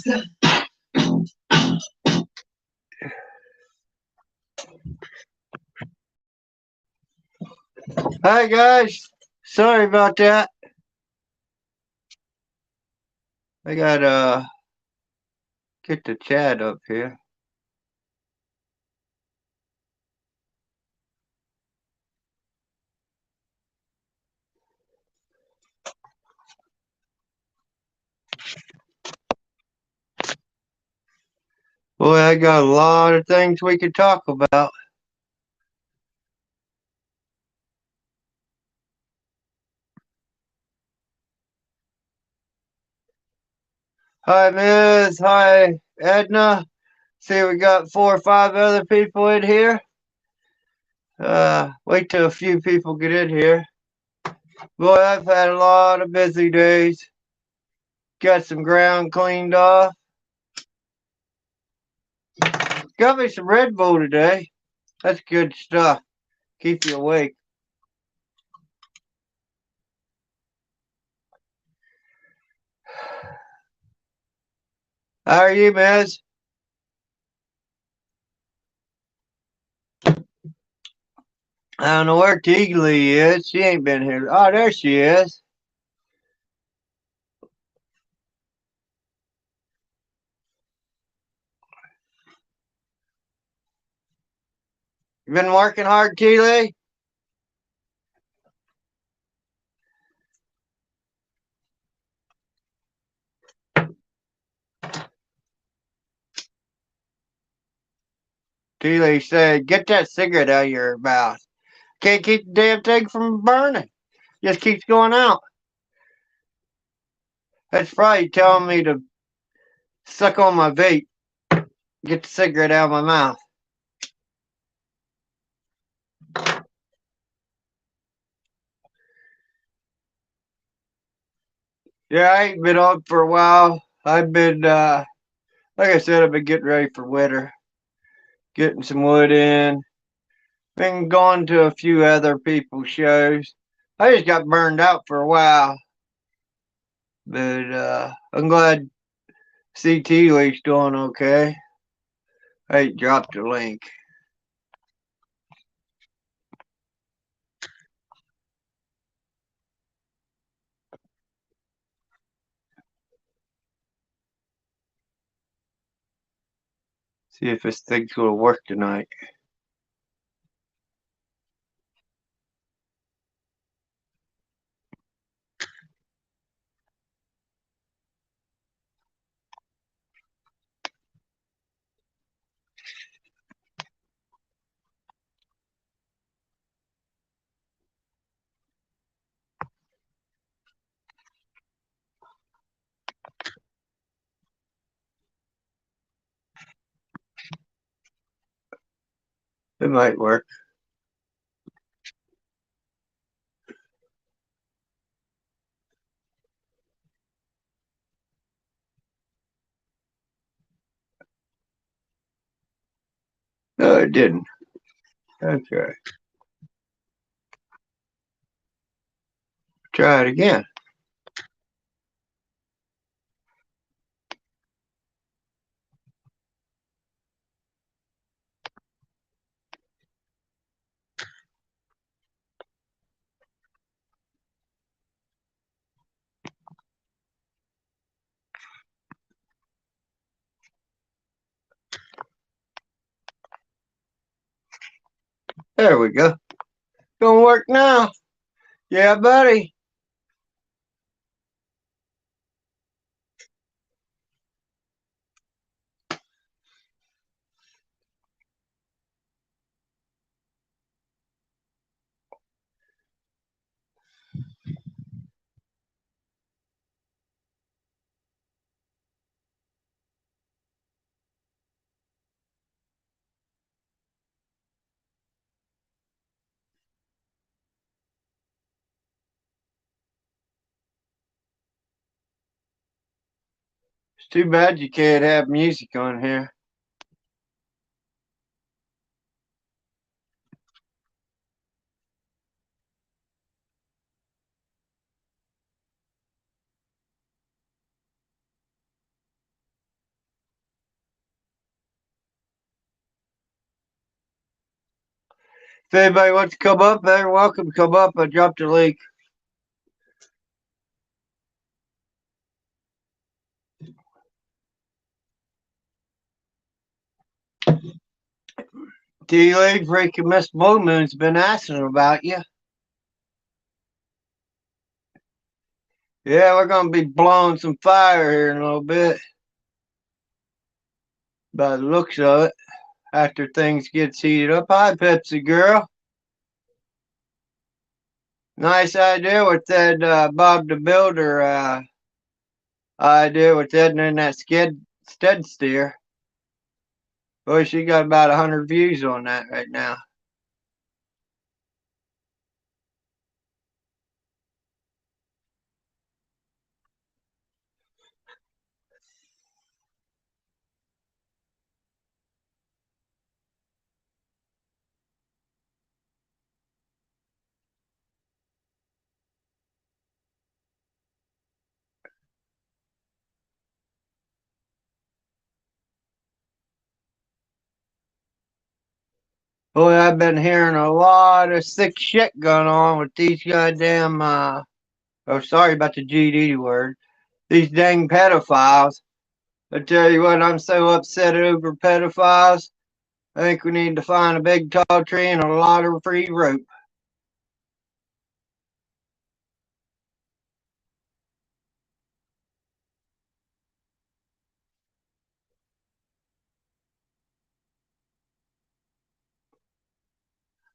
Hi guys, sorry about that. I gotta get the chat up here. Boy, I got a lot of things we could talk about. Hi Miz, hi Edna. See, we got 4 or 5 other people in here. Wait till a few people get in here. Boy, I've had a lot of busy days. Got some ground cleaned off. Got me some Red Bull today. That's good stuff. Keep you awake. How are you, Miz? I don't know where Teagley is. She ain't been here. Oh, there she is. You been working hard, Teagley? Teagley said, get that cigarette out of your mouth. Can't keep the damn thing from burning. Just keeps going out. That's probably telling me to suck on my vape. Get the cigarette out of my mouth. Yeah, I ain't been on for a while. I've been, like I said, I've been getting ready for winter. Getting some wood in. Been going to a few other people's shows. I just got burned out for a while. But I'm glad CT Leak's doing okay. I dropped the link. See if this thing's gonna work tonight. It might work. No, it didn't. Okay. Try it again. There we go. Gonna work now. Yeah, buddy. It's too bad you can't have music on here. If anybody wants to come up, they're welcome to come up. I dropped a link. T-Lady freaking Miss Blue Moon's been asking about you. Yeah, we're gonna be blowing some fire here in a little bit. By the looks of it, after things get heated up. Hi, Pepsi girl. Nice idea with that Bob the Builder idea with that and that Stead steer. Boy, she got about 100 views on that right now. Boy, I've been hearing a lot of sick shit going on with these goddamn, oh, sorry about the GD word, these dang pedophiles. I tell you what, I'm so upset over pedophiles. I think we need to find a big tall tree and a lot of free rope.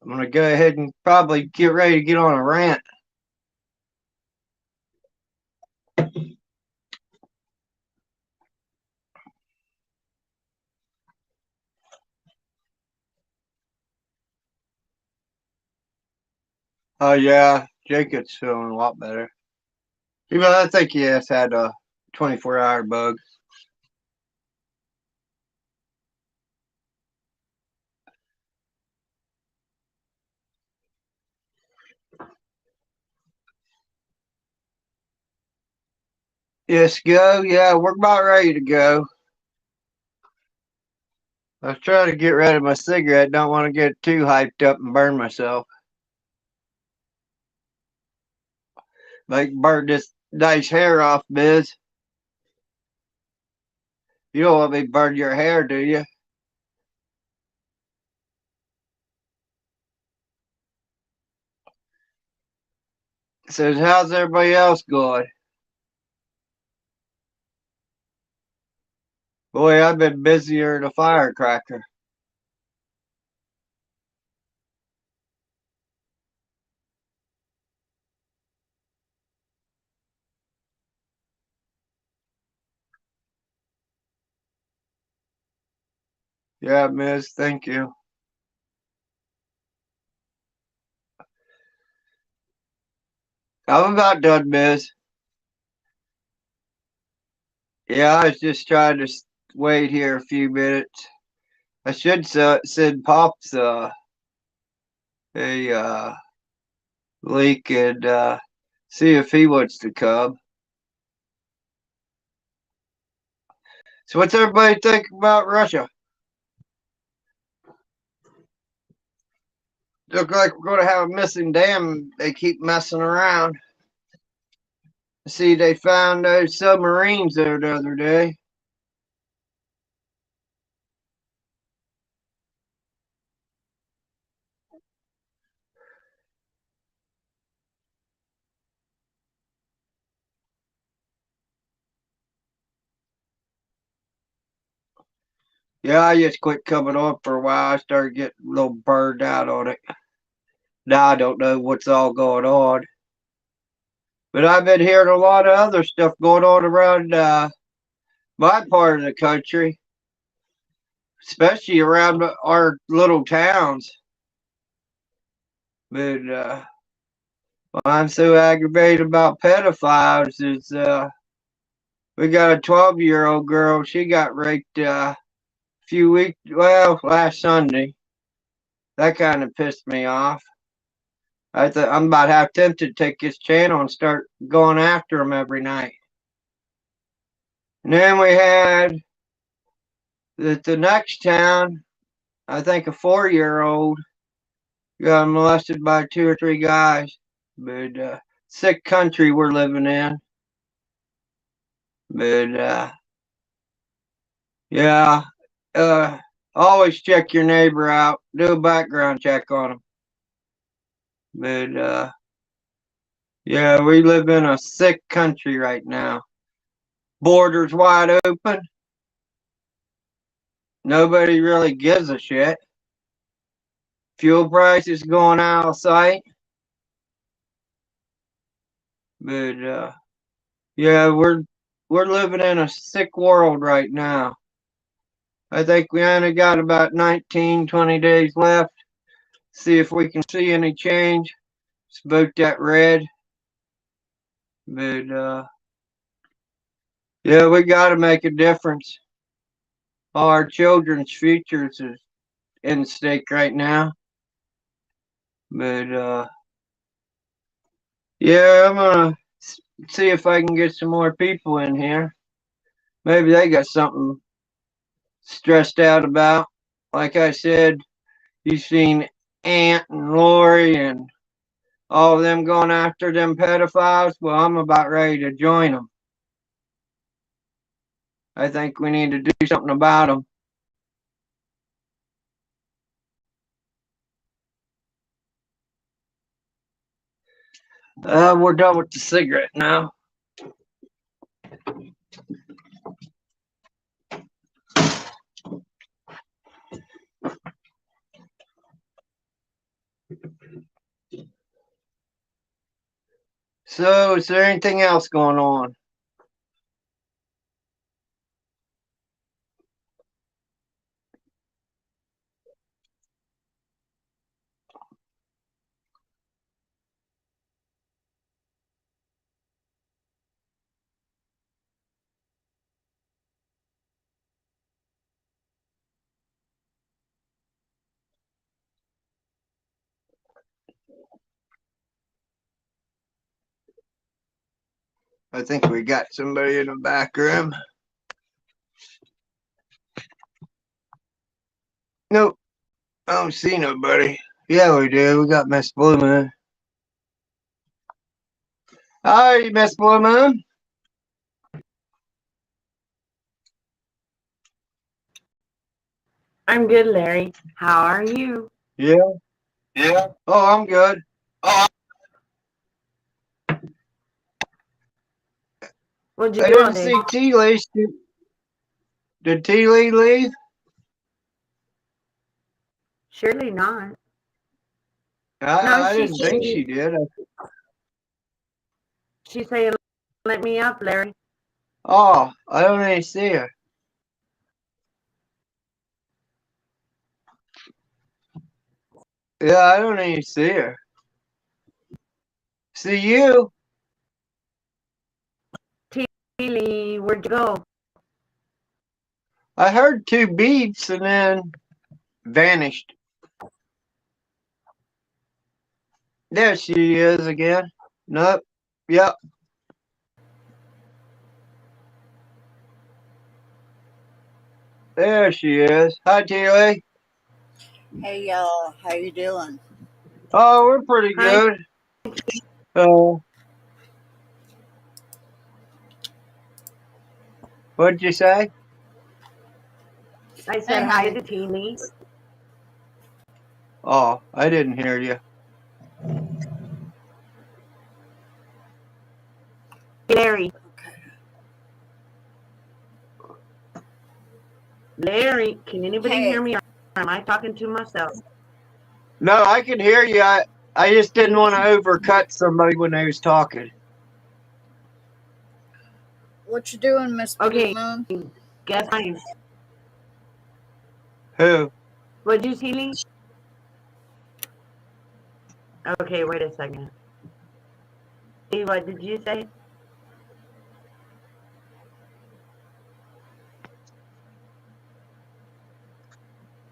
I'm going to go ahead and probably get ready to get on a rant. Oh, yeah, Jacob's feeling a lot better. Even I think he has had a 24-hour bug. Yes, go. Yeah, we're about ready to go. I was trying to get rid of my cigarette. Don't want to get too hyped up and burn myself. Like burn this nice hair off, Biz. You don't want me to burn your hair, do you? Says, how's everybody else going? Boy, I've been busier than a firecracker. Yeah, Miss, thank you. I'm about done, Miss. Yeah, I was just trying to wait here a few minutes. I should send Pops a link and see if he wants to come. So, what's everybody think about Russia? Look like we're going to have a missing dam. They keep messing around. See, they found those submarines there the other day. Yeah, I just quit coming on for a while. I started getting a little burned out on it. Now I don't know what's all going on. But I've been hearing a lot of other stuff going on around my part of the country, especially around our little towns. But what I'm so aggravated about pedophiles is we got a 12-year-old girl. She got raped a few weeks, well, last Sunday. That kind of pissed me off. I'm about half tempted to take his channel and start going after him every night. And then we had the next town, I think a 4-year-old got molested by 2 or 3 guys. But sick country we're living in. But yeah, always check your neighbor out. Do a background check on him. But yeah, we live in a sick country right now. Borders wide open. Nobody really gives a shit. Fuel prices going out of sight. But yeah, we're living in a sick world right now. I think we only got about 19, 20 days left. See if we can see any change. Let's vote that red. But yeah, we got to make a difference. All our children's futures is in stake right now. But yeah, I'm gonna see if I can get some more people in here. Maybe they got something stressed out about. Like I said, you've seen Aunt and Lori and all of them going after them pedophiles. Well, I'm about ready to join them. I think we need to do something about them. We're done with the cigarette now. So, is there anything else going on? I think we got somebody in the back room. Nope, I don't see nobody. Yeah, we do. We got Miss Blue Moon. Hi, Miss Blue Moon. I'm good, Larry. How are you? Yeah. Yeah. Oh, I'm good. What'd you I do all didn't day? see Tea Lee. Did Tea Lee leave? Surely not. I didn't think she did. She said, "Let me up, Larry." Oh, I don't even see her. Yeah, I don't even see her. See you? Teely, where'd you go? I heard 2 beeps and then vanished. There she is again. Nope. Yep. There she is. Hi, Teely. Hey y'all, how you doing? Oh, we're pretty Hi. good. Oh, what'd you say? I said hi to Teely. Oh, I didn't hear you. Larry. Okay. Larry, can anybody Hey, hear me or am I talking to myself? No, I can hear you. I just didn't want to overcut somebody when they was talking. what you doing, Miss Blue Okay, Moon? guess mine. Who? What'd you, Teely? Okay, wait a second. See, what did you say?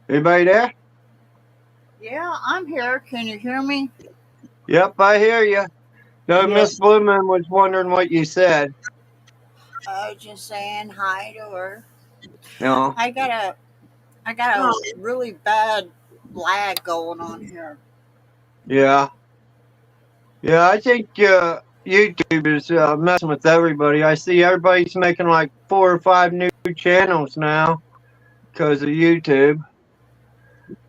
Anybody there? Yeah, I'm here. Can you hear me? Yep, I hear you. No, Yes. Miss Blumen was wondering what you said. I was just saying hi to her. No. I got a really bad lag going on here. Yeah. Yeah, I think YouTube is messing with everybody. I see everybody's making like 4 or 5 new channels now because of YouTube.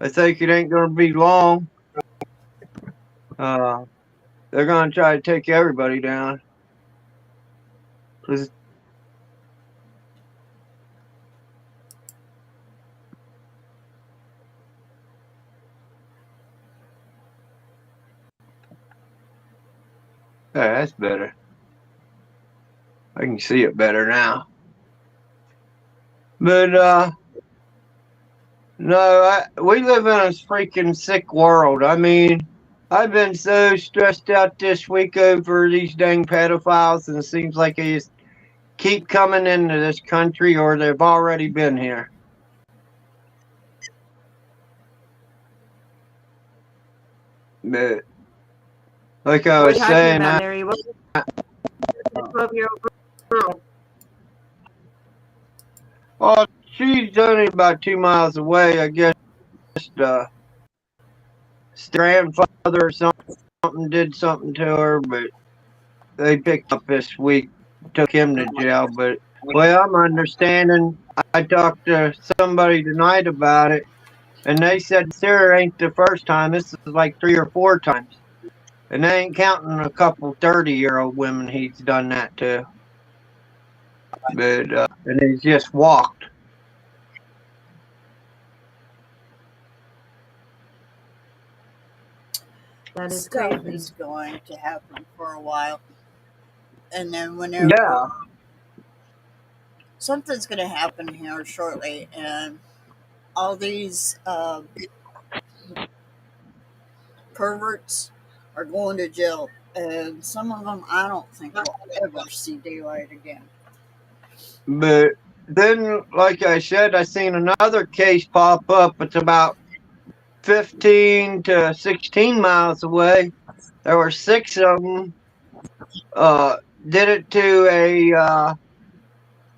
I think it ain't going to be long. Uh, they're going to try to take everybody down. 'Cause- Yeah, that's better. I can see it better now. But no, we live in a freaking sick world. I mean, I've been so stressed out this week over these dang pedophiles, and it seems like they just keep coming into this country or they've already been here. But like I What are was you talking saying, about, Larry? What was the 12-year-old girl? well, she's only about 2 miles away. I guess grandfather or something did something to her, but they picked up this week, took him to jail. But well, I'm understanding. I talked to somebody tonight about it, and they said Sarah ain't the first time. This is like 3 or 4 times, and they ain't counting a couple 30-year-old women he's done that to. But and he's just walked. That is Stuff crazy. is going to happen for a while. And then whenever Yeah, something's going to happen here shortly, and all these perverts are going to jail. And some of them I don't think will ever see daylight again. but then, like I said, I seen another case pop up. It's about 15 to 16 miles away. There were 6 of them. Did it to a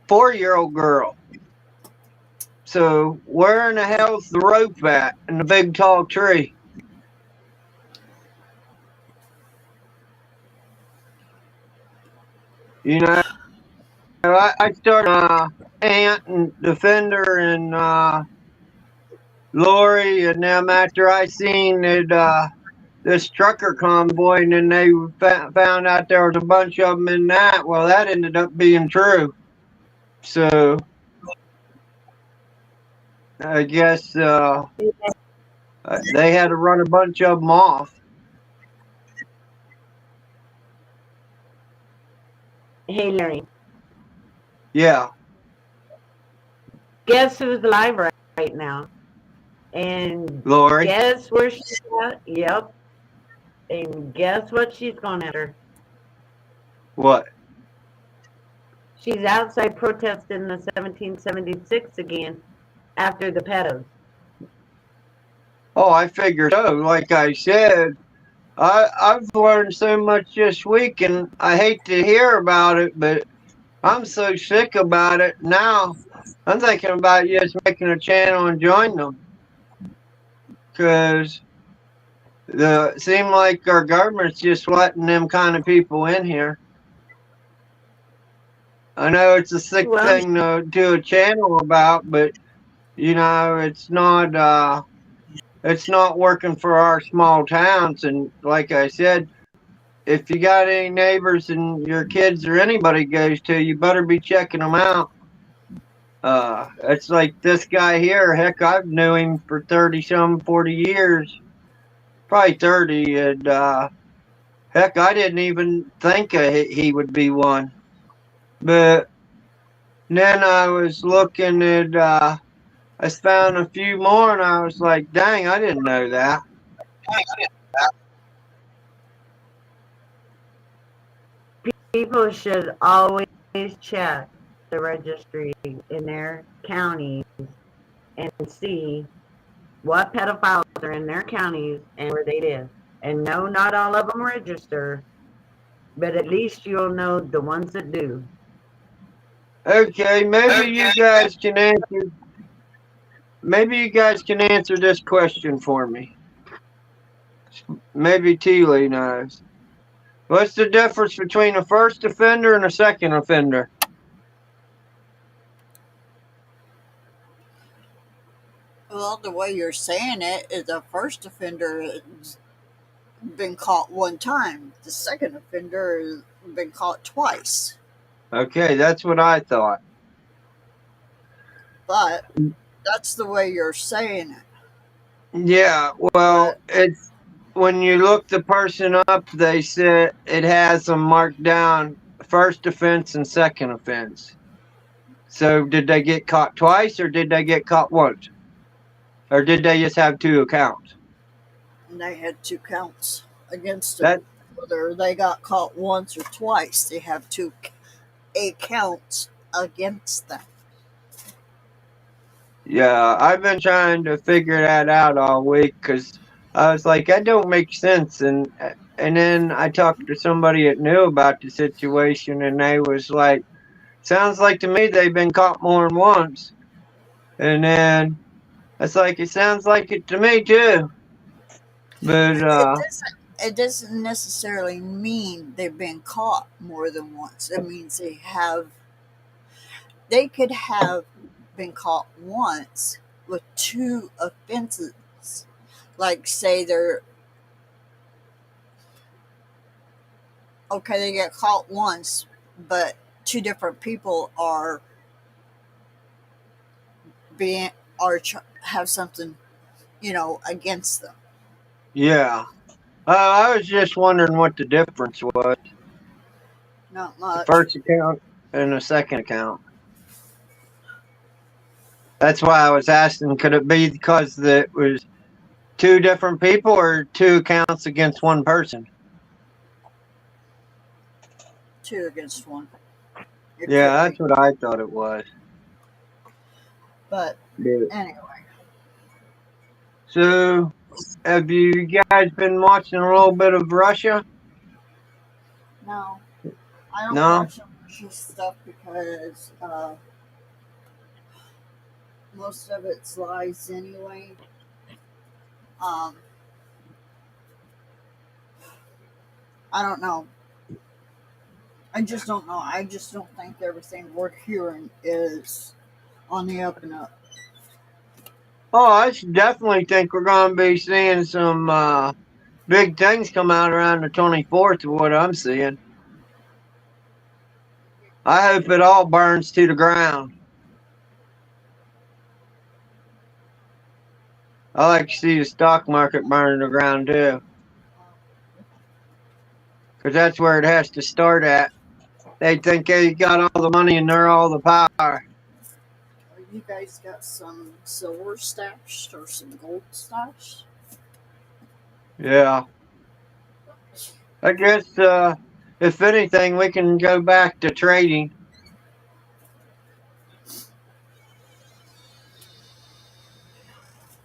4-year-old girl. So where in the hell's the rope at in the big tall tree? You know, I started Aunt and Defender and Lori and them after I seen it, this trucker convoy, and then they found out there was a bunch of them in that. Well, that ended up being true. So I guess they had to run a bunch of them off. Hey, Larry. Yeah. Guess who's alive right now? And Lori. guess where she's at? Yep. And guess what she's going after? What? She's outside protesting the 1776 again after the pedos. Oh, I figured so. Like I said, I've learned so much this week, and I hate to hear about it, but I'm so sick about it now. I'm thinking about just making a channel and join them, because seem like our government's just letting them kind of people in here. I know it's a sick thing to do a channel about, but you know it's not working for our small towns. And like I said, if you got any neighbors and your kids or anybody goes to, you better be checking them out. It's like this guy here. Heck, I've knew him for 40 years, probably 30. And heck, I didn't even think he would be one. But then I was looking at, I found a few more, and I was like, dang, I didn't know that. People should always check the registry in their counties and see what pedophiles are in their counties and where they live. And no, not all of them register, but at least you'll know the ones that do. Okay, maybe you guys can answer this question for me. Maybe Teely knows. What's the difference between a first offender and a second offender? Well, the way you're saying it is the first offender has been caught one time. The second offender has been caught twice. Okay, that's what I thought. But that's the way you're saying it. Yeah, well, But it's when you look the person up, they said it has them marked down first offense and second offense. So did they get caught twice or did they get caught once? Or did they just have two accounts? they had two counts against them. That Whether they got caught once or twice, they have eight counts against them. Yeah, I've been trying to figure that out all week because I was like, that don't make sense. And then I talked to somebody that knew about the situation, and they was like, sounds like to me they've been caught more than once. And then it's like it sounds like it to me too. But It doesn't necessarily mean they've been caught more than once. It means they could have been caught once with two offenses. Like say they're okay, they get caught once, but two different people are being are have something, against them. yeah, I was just wondering what the difference was. Not The much. first account and the second account. That's why I was asking, could it be because it was two different people or two accounts against one person? Two against one. It Yeah, could that's be. what I thought it was. But But, anyway, so, have you guys been watching a little bit of Russia? no, I don't No? watch Russian stuff because most of it's lies anyway. Um, I don't know. I just don't know. I just don't think everything we're hearing is on the up and up. Oh, I definitely think we're going to be seeing some big things come out around the 24th, of what I'm seeing. I hope it all burns to the ground. I like to see the stock market burn to the ground too, because that's where it has to start at. They think they got all the money and they're all the power. You guys got some silver stashed or some gold stashed? Yeah. I guess if anything, we can go back to trading.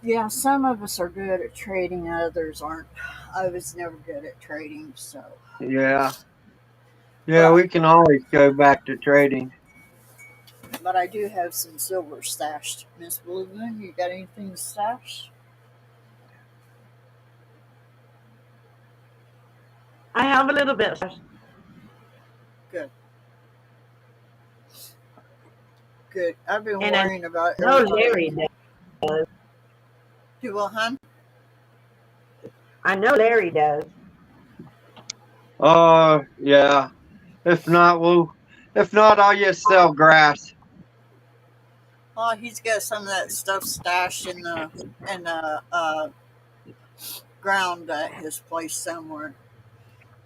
Yeah, some of us are good at trading, others aren't. I was never good at trading, so. Yeah. Yeah, But we can always go back to trading. but I do have some silver stashed. Miss Blue Moon, you got anything stashed? I have a little bit. Good. Good. I've been And I worrying about know every time. Larry does. Do what, hon? I know Larry does. Yeah. If not, I'll just sell grass. Oh, he's got some of that stuff stashed in the ground at his place somewhere.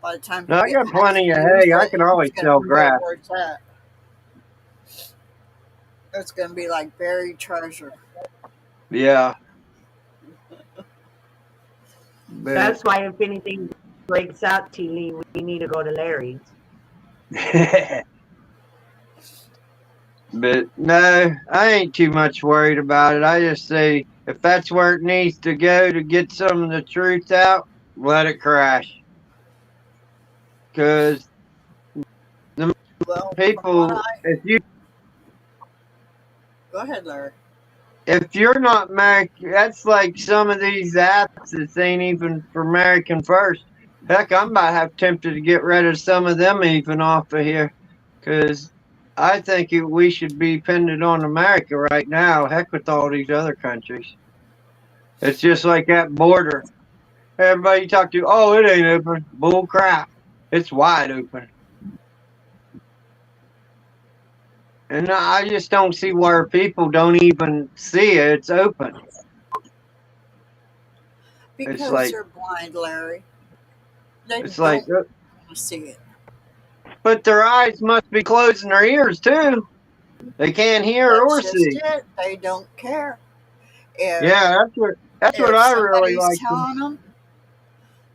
By the time No, I he got has plenty to of use hay. I it, can he's always gonna sell forget grass. where it's at. It's gonna be like buried treasure. Yeah. But That's why if anything breaks out, T. Lee, we need to go to Larry's. but no, I ain't too much worried about it. I just say if that's where it needs to go to get some of the truth out, let it crash. Because the Well, from what people, I if you go ahead, Larry. if you're not American, that's like some of these apps that ain't even for American first. Heck, I'm about half tempted to get rid of some of them even off of here, because I think we should be dependent on America right now. Heck with all these other countries. It's just like that border. Everybody you talk to, oh, it ain't open. Bull crap. It's wide open. And I just don't see where people don't even see it. It's open. It's Because like, they're blind, Larry. They it's like, don't want to see it. but their eyes must be closing their ears too. They can't hear That's or just see. it. They don't care. If Yeah, that's what if I really somebody's like. telling them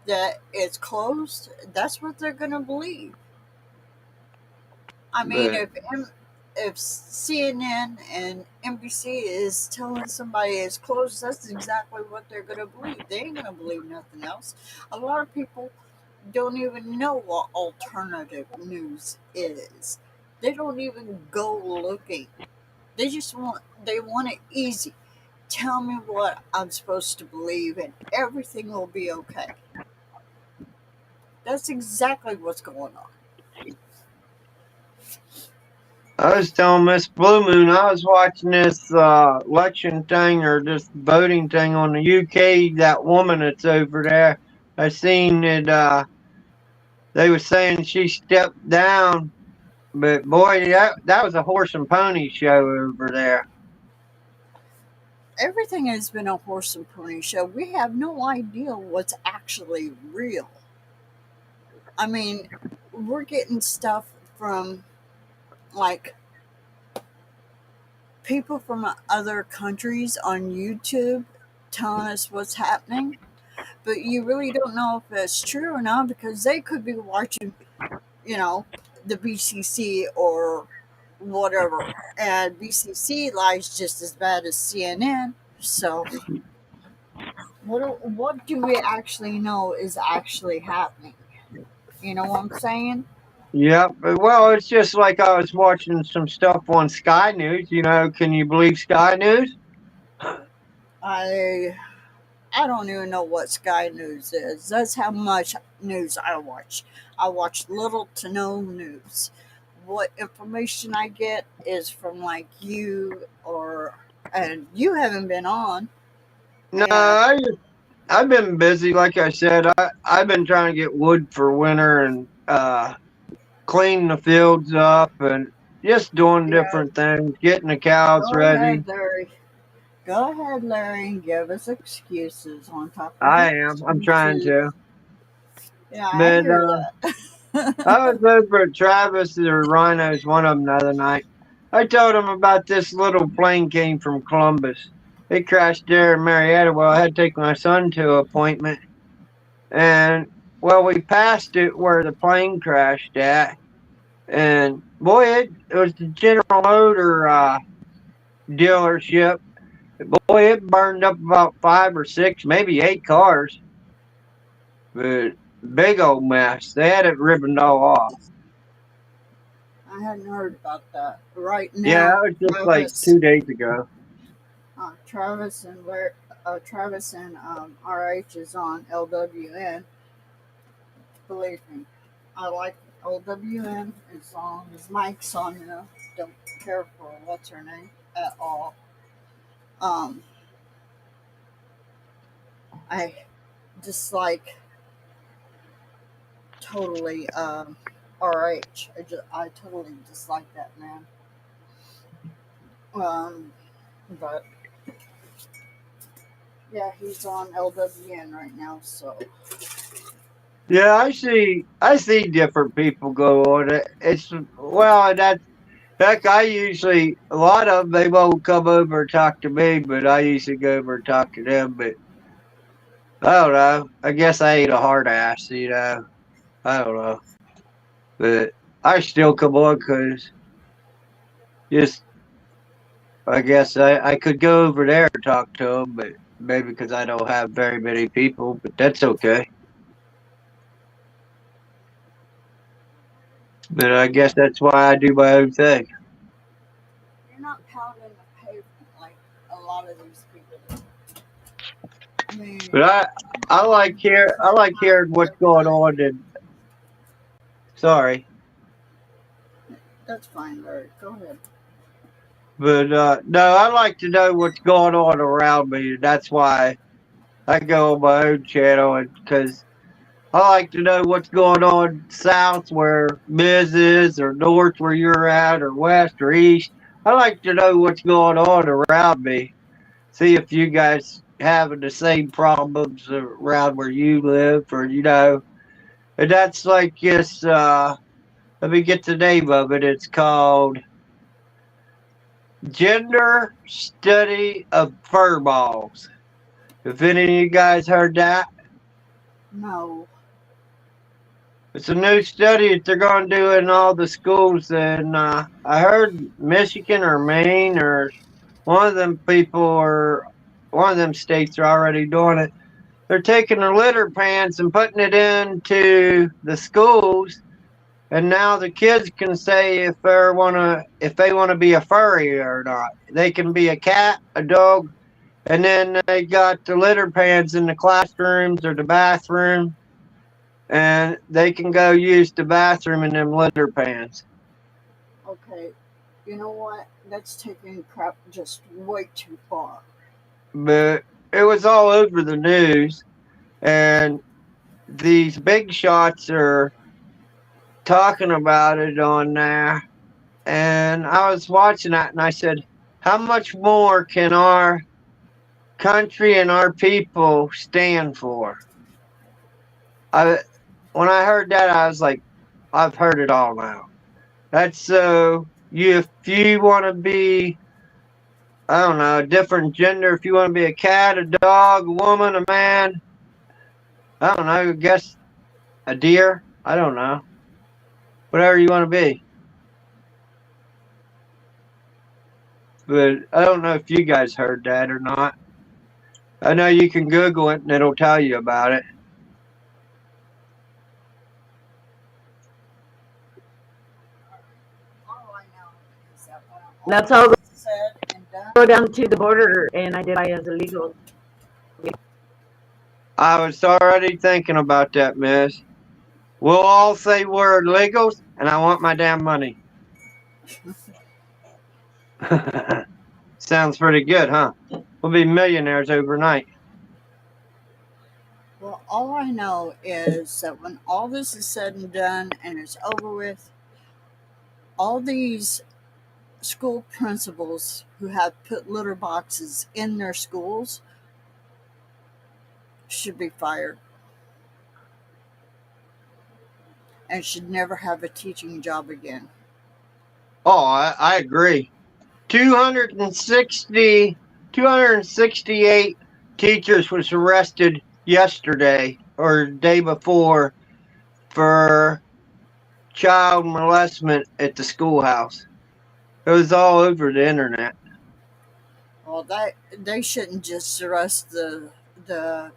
that it's closed, that's what they're gonna believe. I mean, But if CNN and NBC is telling somebody it's closed, that's exactly what they're gonna believe. They ain't gonna believe nothing else. A lot of people don't even know what alternative news is. They don't even go looking. They want it easy. Tell me what I'm supposed to believe and everything will be okay. That's exactly what's going on. I was telling Miss Blue Moon I was watching this election thing or this voting thing on the UK. That woman that's over there, I seen it. They were saying she stepped down, but boy, that was a horse and pony show over there. Everything has been a horse and pony show. We have no idea what's actually real. I mean, we're getting stuff from like people from other countries on YouTube telling us what's happening, but you really don't know if it's true or not because they could be watching, you know, the BCC or whatever, and BCC lies just as bad as CNN. So, what do we actually know is actually happening? You know what I'm saying? Yep. Well, it's just like I was watching some stuff on Sky News. Can you believe Sky News? I I don't even know what Sky News is. That's how much news I watch. I watch little to no news. What information I get is from like you or and you haven't been on. No, And I've been busy. Like I said, I've been trying to get wood for winter and cleaning the fields up and just doing yeah, different things, getting the cows go ready. ahead, Larry. Go ahead, Larry, and give us excuses on top of I am. I'm trying excuses. to. Yeah, I But hear I that. was over at Travis or Rhinos, one of them, the other night. I told him about this little plane came from Columbus. It crashed there in Marietta. Well, I had to take my son to an appointment. And, well, we passed it where the plane crashed at. And, boy, it was the General Motor dealership. Boy, it burned up about 5 or 6, maybe 8 cars. But big old mess. They had it ribboned all off. I hadn't heard about that. Right Yeah, that now, was just like Travis, 2 days ago. Travis and RH is on LWN. Believe me, I like LWN as long as Mike's on there. Don't care for what's her name at all. Um, I dislike totally RH. I totally dislike that man. Um, but yeah, he's on LWN right now. So Yeah, I see different people go on it. It's well, that's heck. I usually a lot of them they won't come over and talk to me, but I usually go over and talk to them. But I don't know. I guess I ain't a hard ass. I don't know, but I still come on because just I guess I could go over there and talk to them, but maybe because I don't have very many people, but that's okay. But I guess that's why I do my own thing. you're not pounding the pavement like a lot of I mean, But I like hearing what's going on. And sorry, that's fine, Larry. Go ahead. but no, I like to know what's going on around me. That's why I go on my own channel, and because I like to know what's going on south where Miz is, or north where you're at, or west or east. I like to know what's going on around me. See if you guys having the same problems around where you live, or And that's like this. Let me get the name of it. It's called Gender Study of Furballs. If any of you guys heard that. No. It's a new study that they're going to do in all the schools, and I heard Michigan or Maine or one of them people or one of them states are already doing it. They're taking the litter pans and putting it into the schools, and now the kids can say if they wanna be a furry or not. They can be a cat, a dog, and then they got the litter pans in the classrooms or the bathroom, and they can go use the bathroom in them litter pans. Okay. You know what? That's taking crap just way too far. But it was all over the news, and these big shots are talking about it on there. And I was watching that, and I said, how much more can our country and our people stand for? I When I heard that, I was like, I've heard it all now. That's so if you want to be, I don't know, a different gender, if you want to be a cat, a dog, a woman, a man, I don't know, I guess a deer, I don't know, whatever you want to be. But I don't know if you guys heard that or not. I know you can Google it and it'll tell you about it. All I know is that when That's all all. this is said and done, Go down to the border and identify as illegal. I was already thinking about that, miss. We'll all say we're illegals and I want my damn money. Sounds pretty good, huh? We'll be millionaires overnight. well, all I know is that when all this is said and done and it's over with, all these school principals who have put litter boxes in their schools should be fired and should never have a teaching job again. Oh, I agree. 268 teachers was arrested yesterday or the day before for child molestment at the schoolhouse. It was all over the internet. Well, they shouldn't just arrest the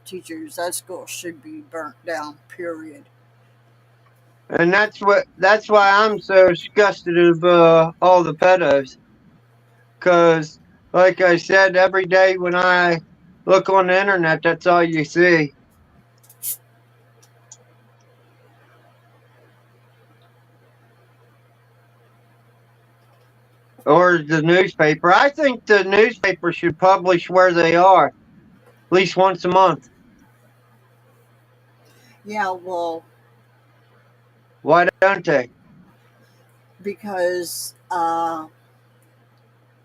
teachers. That school should be burnt down. Period. And that's why I'm so disgusted of all the pedos. Cause like I said, every day when I look on the internet, that's all you see. Or the newspaper. I think the newspaper should publish where they are, at least once a month. Yeah, well, Why don't they? because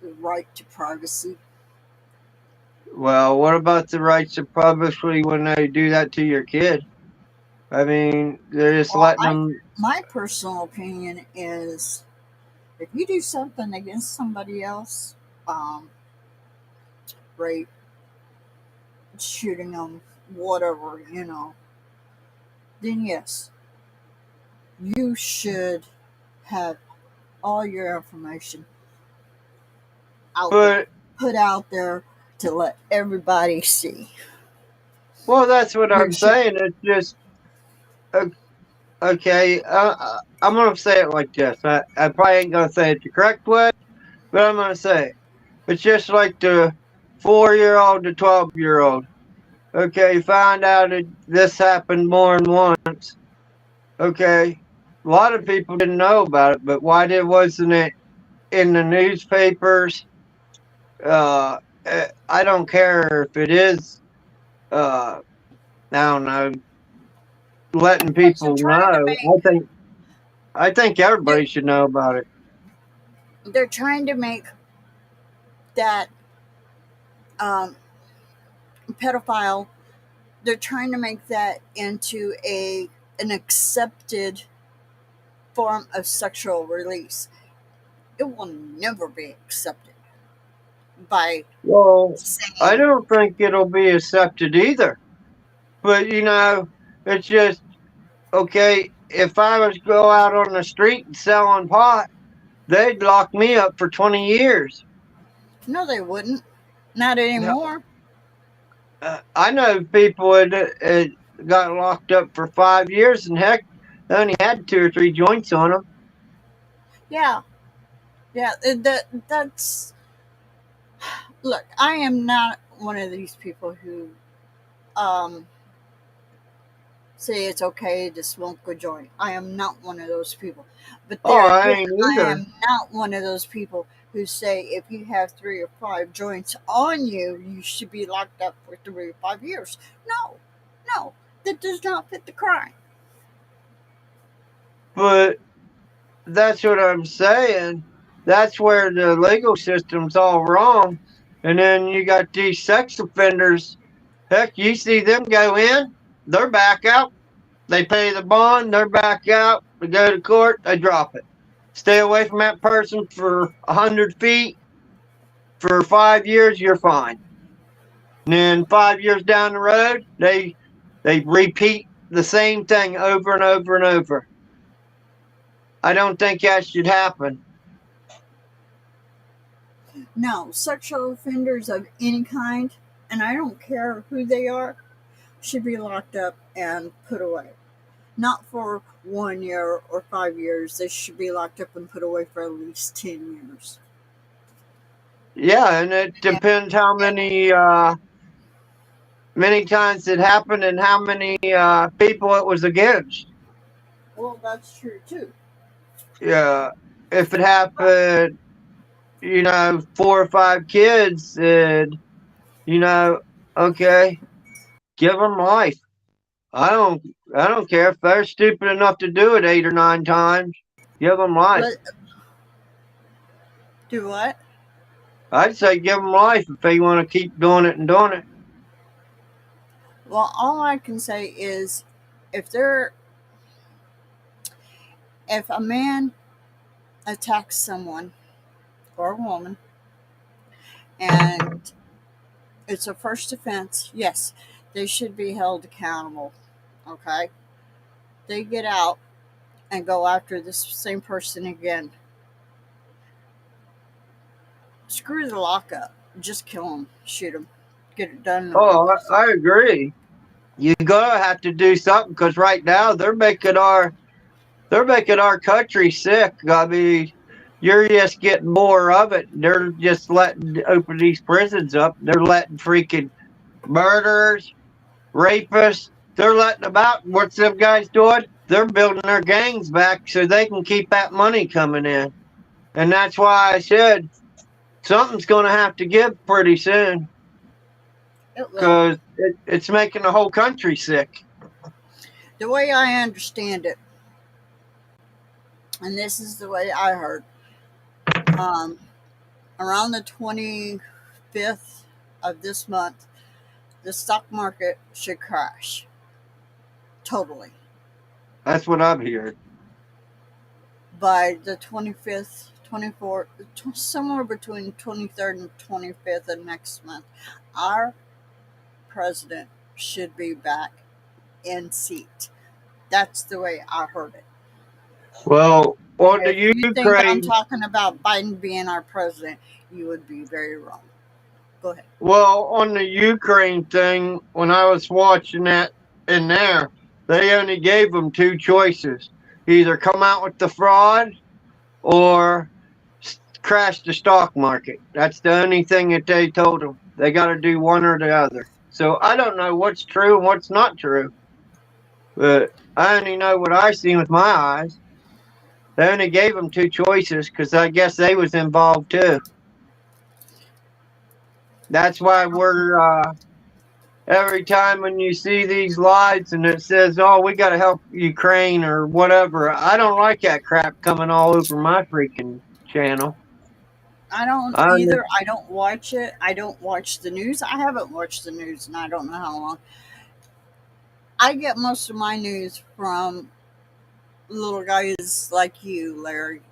the right to privacy. Well, what about the rights of publicly when they do that to your kid? I mean, they're just Well, letting them. my personal opinion is if you do something against somebody else, rape, shooting them, whatever, then yes, you should have all your information out there, But put out there to let everybody see. well, that's what You I'm should, saying. It's just okay. I'm gonna say it like this. I probably ain't gonna say it the correct way, but I'm gonna say it. It's just like the 4-year-old to 12-year-old. Okay, find out that this happened more than once. Okay, a lot of people didn't know about it, but wasn't it in the newspapers? Uh, I don't care if it is. I don't know, letting Because they're people trying to know. make I think they're, everybody should know about it. they're trying to make that um, pedophile. They're trying to make that into a an accepted form of sexual release. It will never be accepted by Well, I saying don't think it'll be accepted either. But it's just okay. If I was to go out on the street and selling pot, they'd lock me up for 20 years. no, they wouldn't. Not No, anymore. I know people that got locked up for 5 years, and heck, they only had 2 or 3 joints on them. Yeah, yeah. That's look. I am not one of these people who um, say it's okay to smoke a joint. I am not one of those people. But Oh, there I again, ain't I either. am not one of those people who say if you have 3 or 5 joints on you, you should be locked up for 3 or 5 years. No, no, that does not fit the crime. But that's what I'm saying. That's where the legal system's all wrong. And then you got these sex offenders. Heck, you see them go in, they're back out. They pay the bond, they're back out. They go to court, they drop it. Stay away from that person for 100 feet for 5 years, you're fine. And then 5 years down the road, they repeat the same thing over and over and over. I don't think that should happen. No, sexual offenders of any kind, and I don't care who they are, should be locked up and put away. Not for 1 year or 5 years. They should be locked up and put away for at least 10 years. Yeah, and it And, depends how and many times it happened and how many people it was against. well, that's true too. Yeah, if it But happened, 4 or 5 kids, and you know, okay, give them life. I don't, I don't care if they're stupid enough to do it 8 or 9 times. Give them life. let do what? I'd say give them life if they want to keep doing it and doing it. Well, all I can say is, if they're if a man attacks someone or a woman and it's a first offense, yes, they should be held accountable. Okay, they get out and go after this same person again. Screw the lockup. Just kill them, shoot them, get it done and over Oh, with. I agree. You gotta have to do something because right now they're making our country sick. I mean, you're just getting more of it. They're just letting open these prisons up. They're letting freaking murderers, rapists. They're letting them out. What's them guys doing? They're building their gangs back so they can keep that money coming in. And that's why I said something's going to have to give pretty soon It will. because it's making the whole country sick. The way I understand it, and this is the way I heard, um, around the 25th of this month, the stock market should crash totally. That's what I'm hearing. By the 25th, 24th, somewhere between 23rd and 25th of next month, our president should be back in seat. That's the way I heard it. Well, on If the you think I'm Ukraine, talking about Biden being our president, you would be very wrong. Go ahead. on the Ukraine thing, when I was watching that in there, they only gave them 2 choices: either come out with the fraud or crash the stock market. That's the only thing that they told them. They got to do one or the other. So I don't know what's true and what's not true. But I only know what I seen with my eyes. They only gave them two choices because I guess they was involved too. That's why we're every time when you see these lights and it says, "Oh, we got to help Ukraine" or whatever, I don't like that crap coming all over my freaking channel. I don't I either. I don't watch it. I don't watch the news. I haven't watched the news and I don't know how long. I get most of my news from little guys like you, Larry,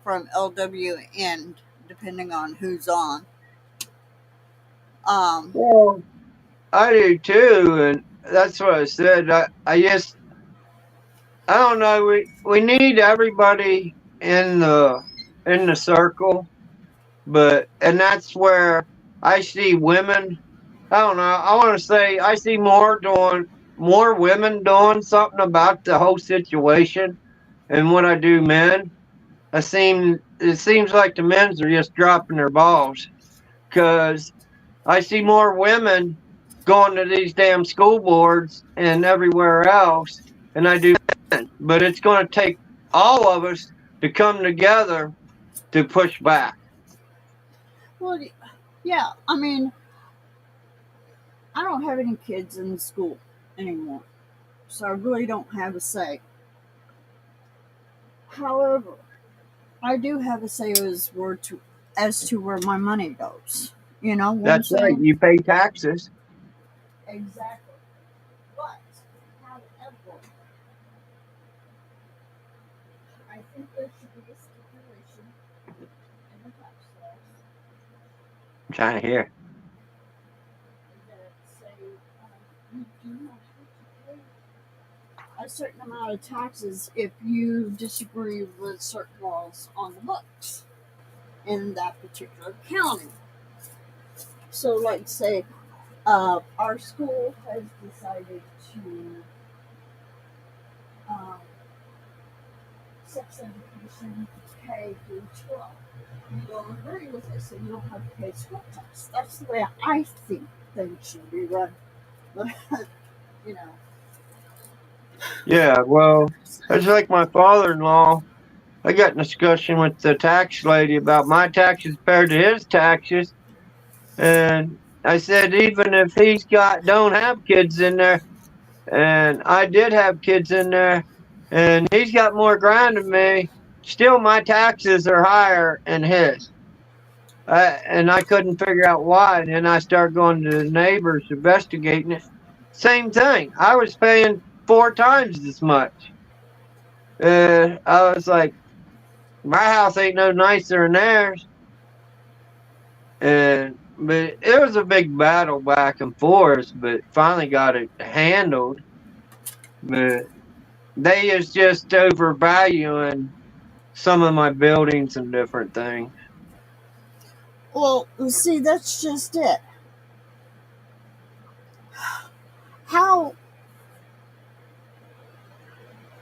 from LWN, depending on who's on. Um, well, I do too, and that's what I said. I just I don't know. We need everybody in the circle, but and that's where I see women. I don't know. I want to say I see more women doing something about the whole situation, and what I do men. It seems like the men's are just dropping their balls because I see more women going to these damn school boards and everywhere else, and I do men. But it's going to take all of us to come together to push back. well, yeah, I mean, I don't have any kids in school anymore, so I really don't have a say. However, I do have a say as to where my money goes. You know what I'm That's right. saying? You pay taxes. Exactly. But, however, I think there should be a stipulation in the tax laws I'm trying to hear. that say you do not have to pay a certain amount of taxes if you disagree with certain laws on the books in that particular county. So, like, say, our school has decided to um, sex education K through 12. You don't agree with this and you don't have to pay school tax. That's the way I think things should be run. But, you know, Yeah, well, it's like my father-in-law. I got in a discussion with the tax lady about my taxes compared to his taxes, and I said even if he's got don't have kids in there, and I did have kids in there, and he's got more ground than me. Still, my taxes are higher than his. And I couldn't figure out why. And then I started going to the neighbors investigating it. Same thing. I was paying four times as much. I was like, my house ain't no nicer than theirs. And but it was a big battle back and forth, but finally got it handled. But they is just overvaluing some of my buildings and different things. well, see, that's just it. How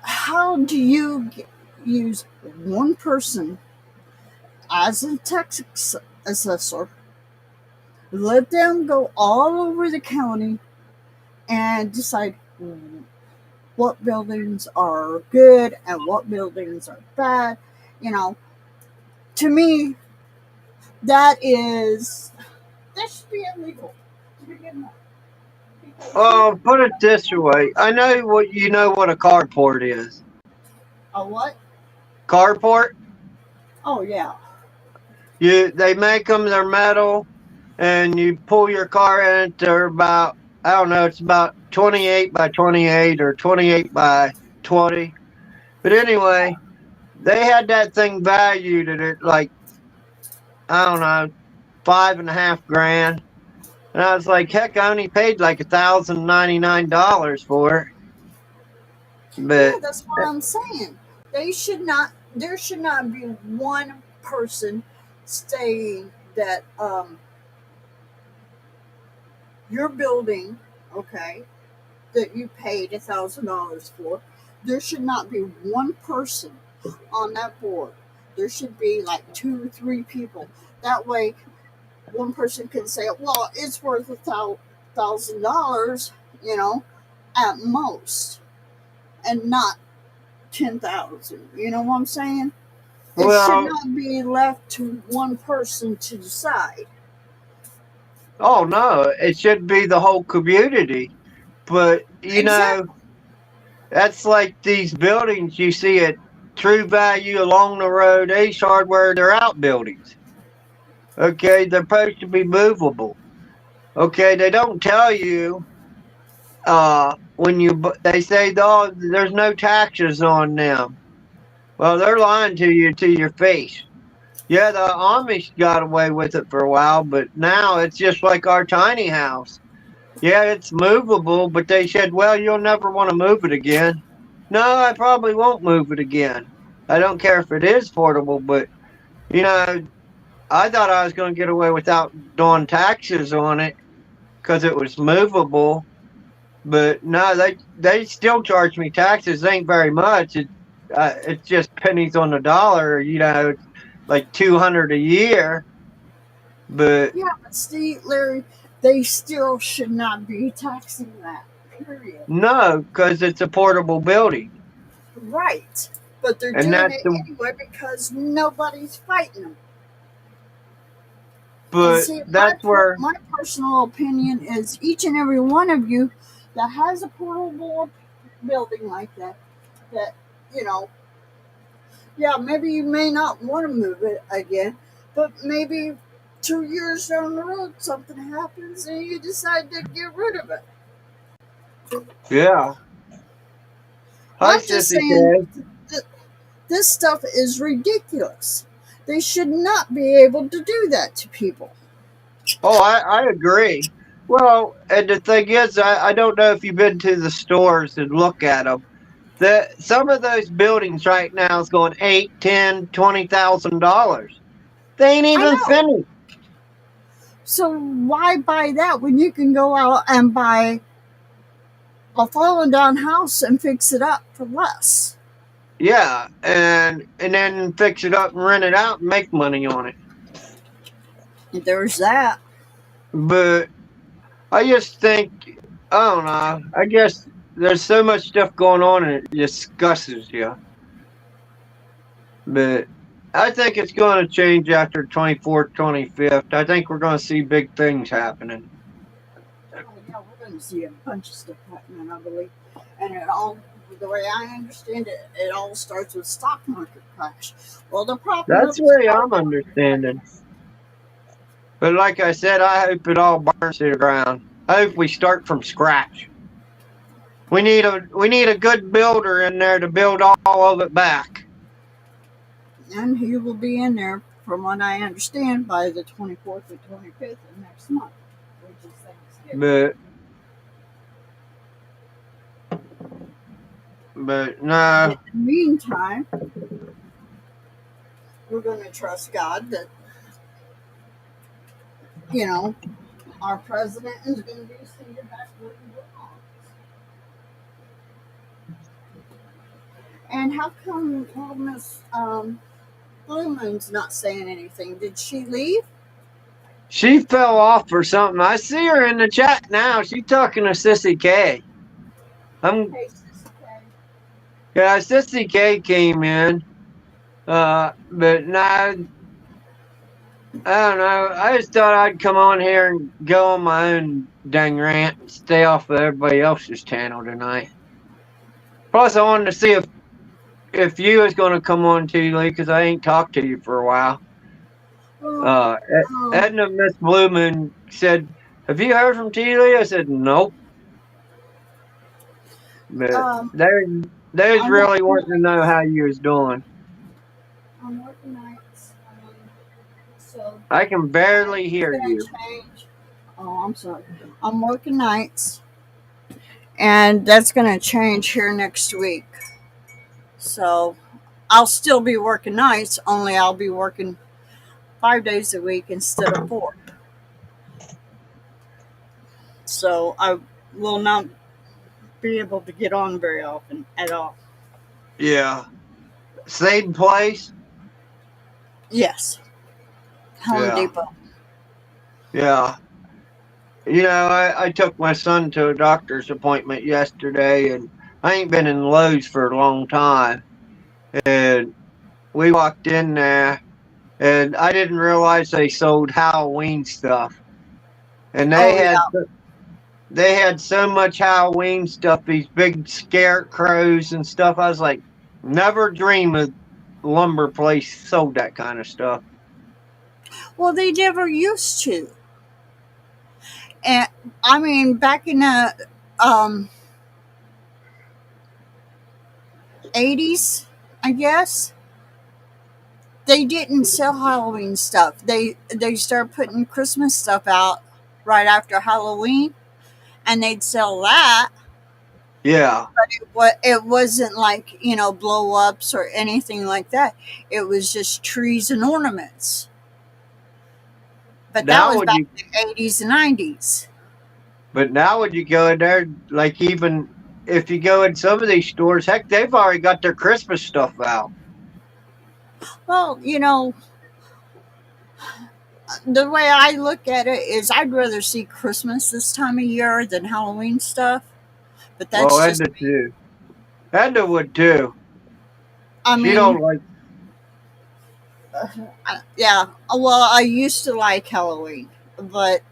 how do you use one person as a tax assessor, let them go all over the county and decide what buildings are good and what buildings are bad? You know, to me, that should be illegal to begin with. Because Oh, put it this way. I know what you know what a carport is. a what? Carport? Oh yeah. They make them, they're metal, and you pull your car in it. They're about I don't know, it's about 28 by 28 or 28 by 20. But anyway, they had that thing valued at it like I don't know, 5.5 grand. And I was like, heck, I only paid like $1,099 for it. Yeah, But that's what I'm saying. They should not. There should not be one person saying that your building, okay, that you paid $1,000 for. There should not be one person on that board. There should be like 2 or 3 people. That way, one person can say, "Well, it's worth $5,000, you know, at most, and not 10,000. You know what I'm saying? It should Well, not be left to one person to decide. oh no, it should be the whole community. But Exactly. that's like these buildings you see at True Value along the road, Ace Hardware, they're outbuildings. Okay, they're supposed to be movable. Okay, they don't tell you when they say, oh, there's no taxes on them. Well, they're lying to your face. Yeah, the Amish got away with it for a while, but now it's just like our tiny house. Yeah, it's movable, but they said, well, you'll never want to move it again. No, I probably won't move it again. I don't care if it is portable, but you know, I thought I was going to get away without doing taxes on it because it was movable. But no, they still charge me taxes. Ain't very much. It's just pennies on the dollar. It's like 200 a year. But Yeah, but see, Larry, they still should not be taxing that. Period. no, because it's a portable building, Right. But they're and doing that's it the. anyway because nobody's fighting them. And But see, that's where. my personal opinion is each and every one of you that has a portable building like that, that, you know, yeah, maybe you may not want to move it again, but maybe 2 years down the road something happens and you decide to get rid of it. Yeah. Hi, I'm just Sissy saying K. that this stuff is ridiculous. They should not be able to do that to people. Oh, I agree. Well, and the thing is, I don't know if you've been to the stores and look at them. Some of those buildings right now is going 8, 10, $20,000. They ain't I even know. finished. So why buy that when you can go out and buy a fallen down house and fix it up for less? Yeah, and then fix it up and rent it out and make money on it. There's that. But I just think, I don't know. I guess there's so much stuff going on and it disgusts you. But I think it's going to change after 24th, 25th. I think we're going to see big things happening. Oh, yeah, we're going to see a bunch of stuff happening, I believe. And it all, the way I understand it, it all starts with stock market crash. Well, the problem That's with the the way stock I'm understanding. But like I said, I hope it all burns to the ground. I hope we start from scratch. We need a good builder in there to build all of it back. and he will be in there, from what I understand, by the 24th or 25th of next month, which is Thanksgiving. But no, In the meantime, we're going to trust God that, you know, our president is going to be seated back where he belongs. And how come Miss Blue Moon's not saying anything? Did she leave? she fell off or something. I see her in the chat now. She's talking to Sissy K. Hey, Sister K. Yeah, Sissy K came in. But no, I don't know. I just thought I'd come on here and go on my own dang rant and stay off of everybody else's channel tonight. Plus, I wanted to see if you was going to come on, T. Lee, because I ain't talked to you for a while. Well, Edna Miss Blue Moon said, "Have you heard from T. Lee?" I said, "Nope." But there's I'm really working wanting to know how you was doing. I'm working nights, so I can barely it's hear gonna you. change. Oh, I'm sorry. I'm working nights, and that's gonna change here next week. So I'll still be working nights, only I'll be working 5 days a week instead of 4. So I will not be able to get on very often at all. Yeah. Same place? Yes. Home Yeah. Depot. Yeah. I took my son to a doctor's appointment yesterday, and I ain't been in Lowe's for a long time. And we walked in there, and I didn't realize they sold Halloween stuff. And Oh yeah. they had so much Halloween stuff, these big scarecrows and stuff. I was like, never dream a lumber place sold that kind of stuff. Well, they never used to. And I mean, back in the um, 80s, I guess, they didn't sell Halloween stuff. They started putting Christmas stuff out right after Halloween, and they'd sell that. Yeah. It wasn't like, blow ups or anything like that. It was just trees and ornaments. But that Now was would back you in the 80s and 90s. But now when you go in there, like even if you go in some of these stores, heck, they've already got their Christmas stuff out. Well, the way I look at it is I'd rather see Christmas this time of year than Halloween stuff. But Well, that's just, Edna too. Edna would too. I She don't mean, like. yeah. Well, I used to like Halloween, but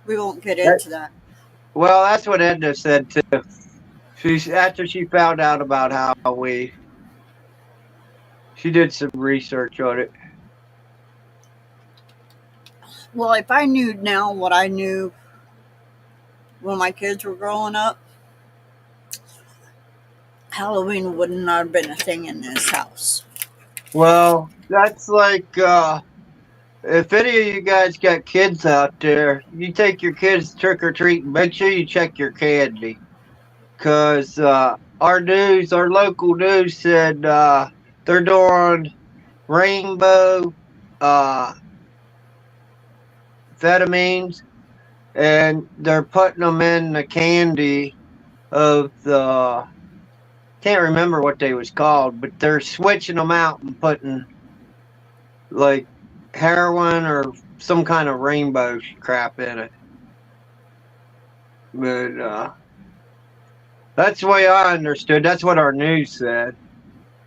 we won't get into that. Well, that's what Edna said too. She's after she found out about Halloween, she did some research on it. Well, if I knew now what I knew when my kids were growing up, Halloween would not have been a thing in this house. Well, that's like if any of you guys got kids out there, you take your kids trick or treating. Make sure you check your candy. Because our local news said they're doing rainbow amphetamines, and they're putting them in the candy of the. Can't remember what they was called, but they're switching them out and putting like heroin or some kind of rainbow crap in it. But that's the way I understood. That's what our news said.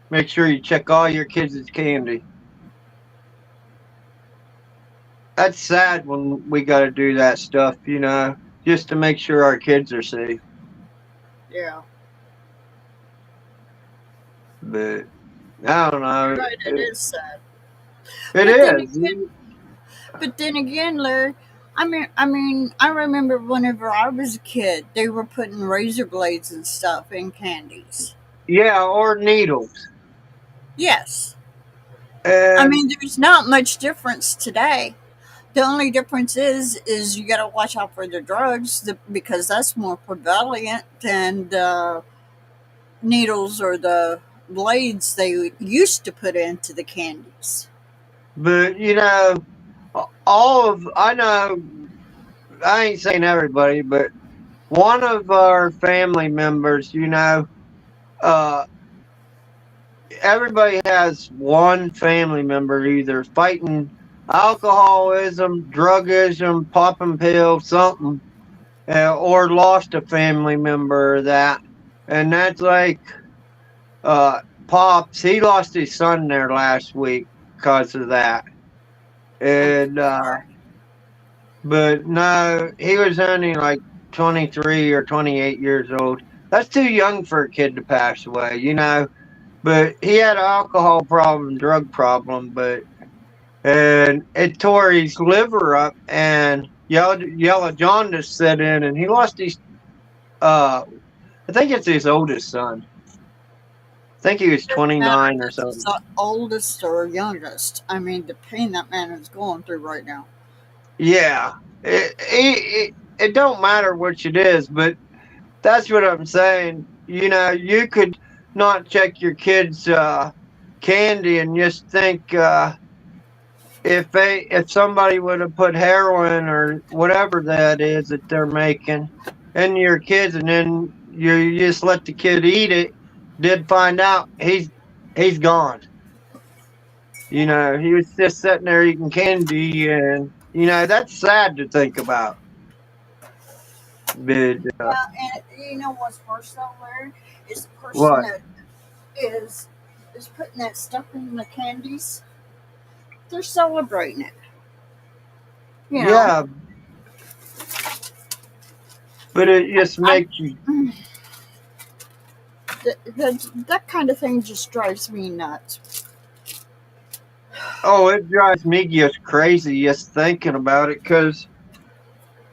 Make sure you check all your kids' candy. That's sad when we got to do that stuff, just to make sure our kids are safe. Yeah. But I don't know. Right, it is sad. It is. But then again, Larry, I remember whenever I was a kid, they were putting razor blades and stuff in candies. Yeah, or needles. Yes. And There's not much difference today. The only difference is you got to watch out for the drugs because that's more prevalent than the needles or the blades they used to put into the candies. but I know, I ain't saying everybody, but one of our family members, everybody has one family member either fighting alcoholism, drugism, popping pills, something, or lost a family member of that. And that's like Pops. He lost his son there last week because of that. And but no, he was only like 23 or 28 years old. That's too young for a kid to pass away. But he had an alcohol problem, drug problem, and it tore his liver up, and yellow jaundice set in, and he lost his. I think it's his oldest son. I think he was 29 or something. The oldest or youngest. The pain that man is going through right now. Yeah, it don't matter which it is, but that's what I'm saying. You could not check your kids' candy and just think if somebody would have put heroin or whatever that is that they're making in your kids, and then you just let the kid eat it, did find out he's gone. He was just sitting there eating candy, and that's sad to think about. But And you know what's worse though, Larry? Is the person what? that is putting that stuff in the candies. They're celebrating it. You know, Yeah, but it just I makes you. that kind of thing just drives me nuts. Oh, it drives me just crazy just thinking about it. Cause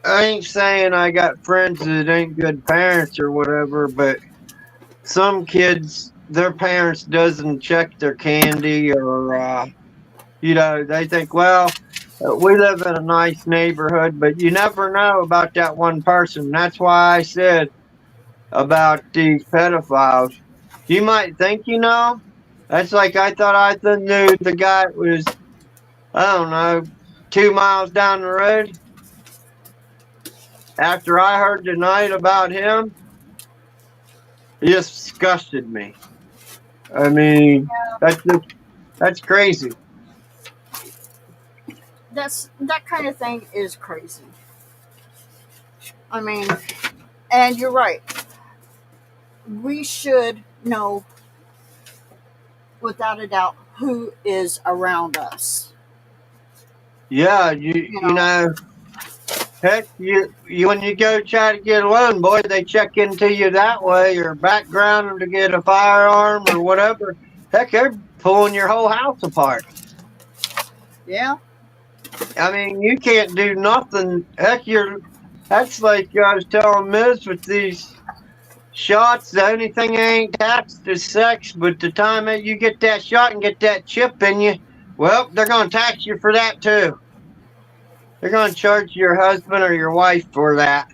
I ain't saying I got friends that ain't good parents or whatever, but some kids, their parents doesn't check their candy or they think, well, we live in a nice neighborhood, but you never know about that one person. That's why I said about these pedophiles. You might think you know. That's like I thought knew the guy was, I don't know, 2 miles down the road. After I heard tonight about him, it just disgusted me. I mean, that's crazy. That kind of thing is crazy. I mean, and you're right. We should know without a doubt who is around us. Yeah, You you know, know, heck, you when you go try to get a loan, boy, they check into you that way, your background to get a firearm or whatever. Heck, they're pulling your whole house apart. yeah. I mean, you can't do nothing. Heck, that's like I was telling Miz with these shots. The only thing they ain't taxed is sex, but the time that you get that shot and get that chip in you, well, they're gonna tax you for that too. They're gonna charge your husband or your wife for that.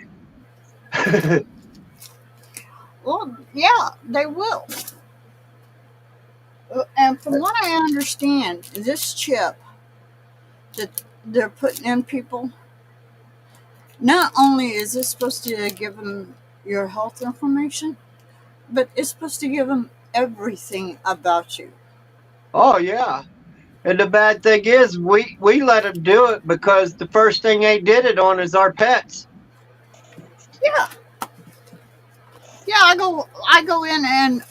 Well, yeah, they will. And from what I understand, this chip that they're putting in people, not only is it supposed to give them your health information, but it's supposed to give them everything about you. Oh yeah. And the bad thing is, we let them do it because the first thing they did it on is our pets. Yeah, yeah. I go in, and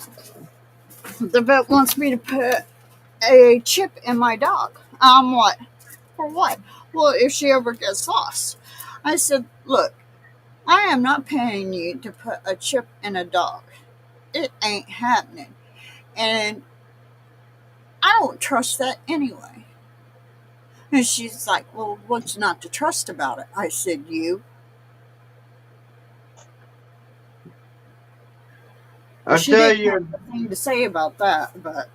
the vet wants me to put a chip in my dog. I'm what? For what? Well, if she ever gets lost. I said, look, I am not paying you to put a chip in a dog. It ain't happening. And I don't trust that anyway. And she's like, well, what's not to trust about it? I said, you. I She tell didn't have you, anything to say about that, but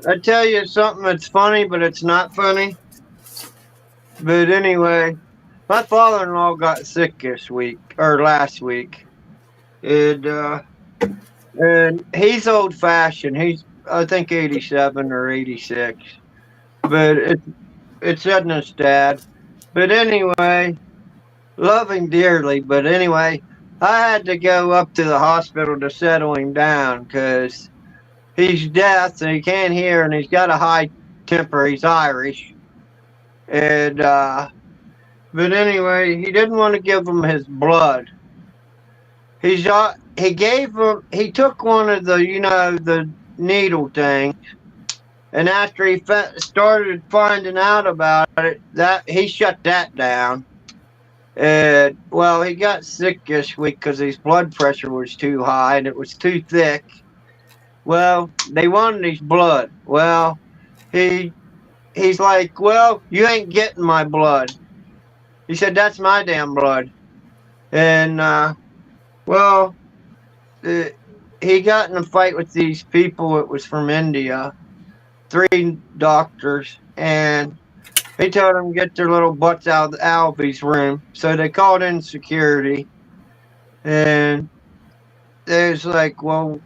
I tell you something that's funny, but it's not funny. But anyway, my father-in-law got sick this week or last week, and he's old-fashioned. He's I think 87 or 86, but it's in his dad. But anyway, love him dearly. But anyway, I had to go up to the hospital to settle him down because he's deaf and he can't hear and he's got a high temper. He's Irish, and but anyway, he didn't want to give him his blood. He gave him he took one of the the needle thing, and after he started finding out about it, that he shut that down. And well, he got sick this week because his blood pressure was too high and it was too thick. Well, they wanted his blood. Well, he's like, well, you ain't getting my blood. He said that's my damn blood. And well, uh, he got in a fight with these people. It was from India, three doctors, and he told them to get their little butts out of Alvy's room. So they called in security, and they was like, well,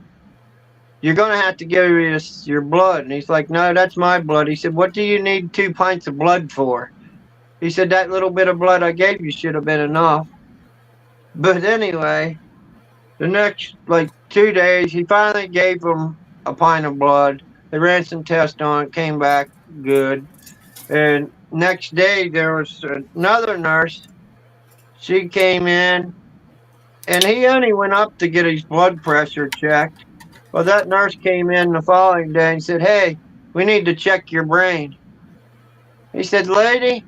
you're going to have to give us your blood. And he's like, no, that's my blood. He said, what do you need 2 pints of blood for? He said, that little bit of blood I gave you should have been enough. But anyway, the next, like, 2 days, he finally gave him a pint of blood. They ran some tests on it, came back good. And next day, there was another nurse. she came in, and he only went up to get his blood pressure checked. Well, that nurse came in the following day and said, "Hey, we need to check your brain." He said, "Lady,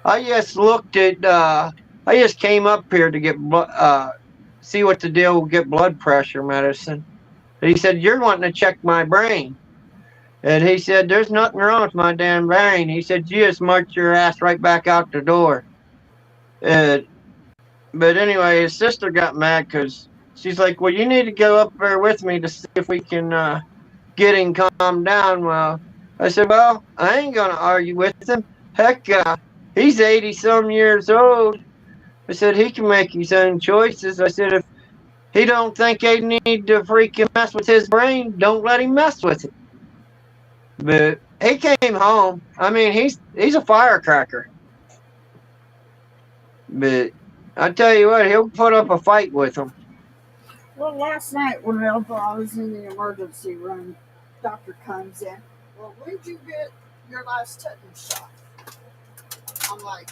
I just looked at, I just came up here to see what the deal with get blood pressure medicine." And he said, "You're wanting to check my brain." And he said, "There's nothing wrong with my damn brain." He said, "You just marched your ass right back out the door." And, but anyway, his sister got mad because she's like, "Well, you need to go up there with me to see if we can get him calmed down." Well, I said, "Well, I ain't going to argue with him. Heck, he's 80 some years old." I said, "He can make his own choices." I said, "If he don't think they need to freaking mess with his brain, don't let him mess with it." But he came home. I mean, he's a firecracker. But I tell you what, he'll put up a fight with him. Well, last night whenever I was in the emergency room, doctor comes in. Well, when did you get your last tetanus shot? I'm like,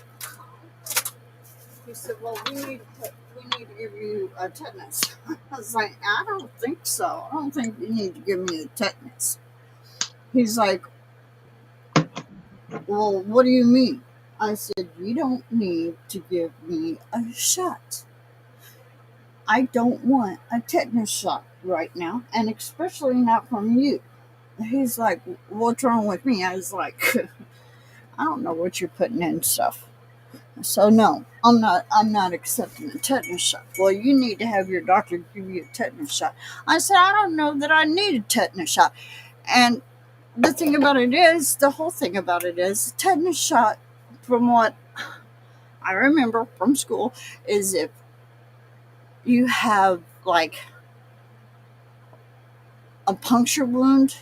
he said, well, we need to give you a tetanus. I was like, I don't think so. I don't think you need to give me a tetanus. He's like, well, what do you mean? I said, you don't need to give me a shot. I don't want a tetanus shot right now, and especially not from you. He's like, what's wrong with me? I was like, I don't know what you're putting in stuff. So no, I'm not accepting a tetanus shot. Well, you need to have your doctor give you a tetanus shot. I said, I don't know that I need a tetanus shot. And the thing about it is, the whole thing about it is, a tetanus shot, from what I remember from school, is if you have like a puncture wound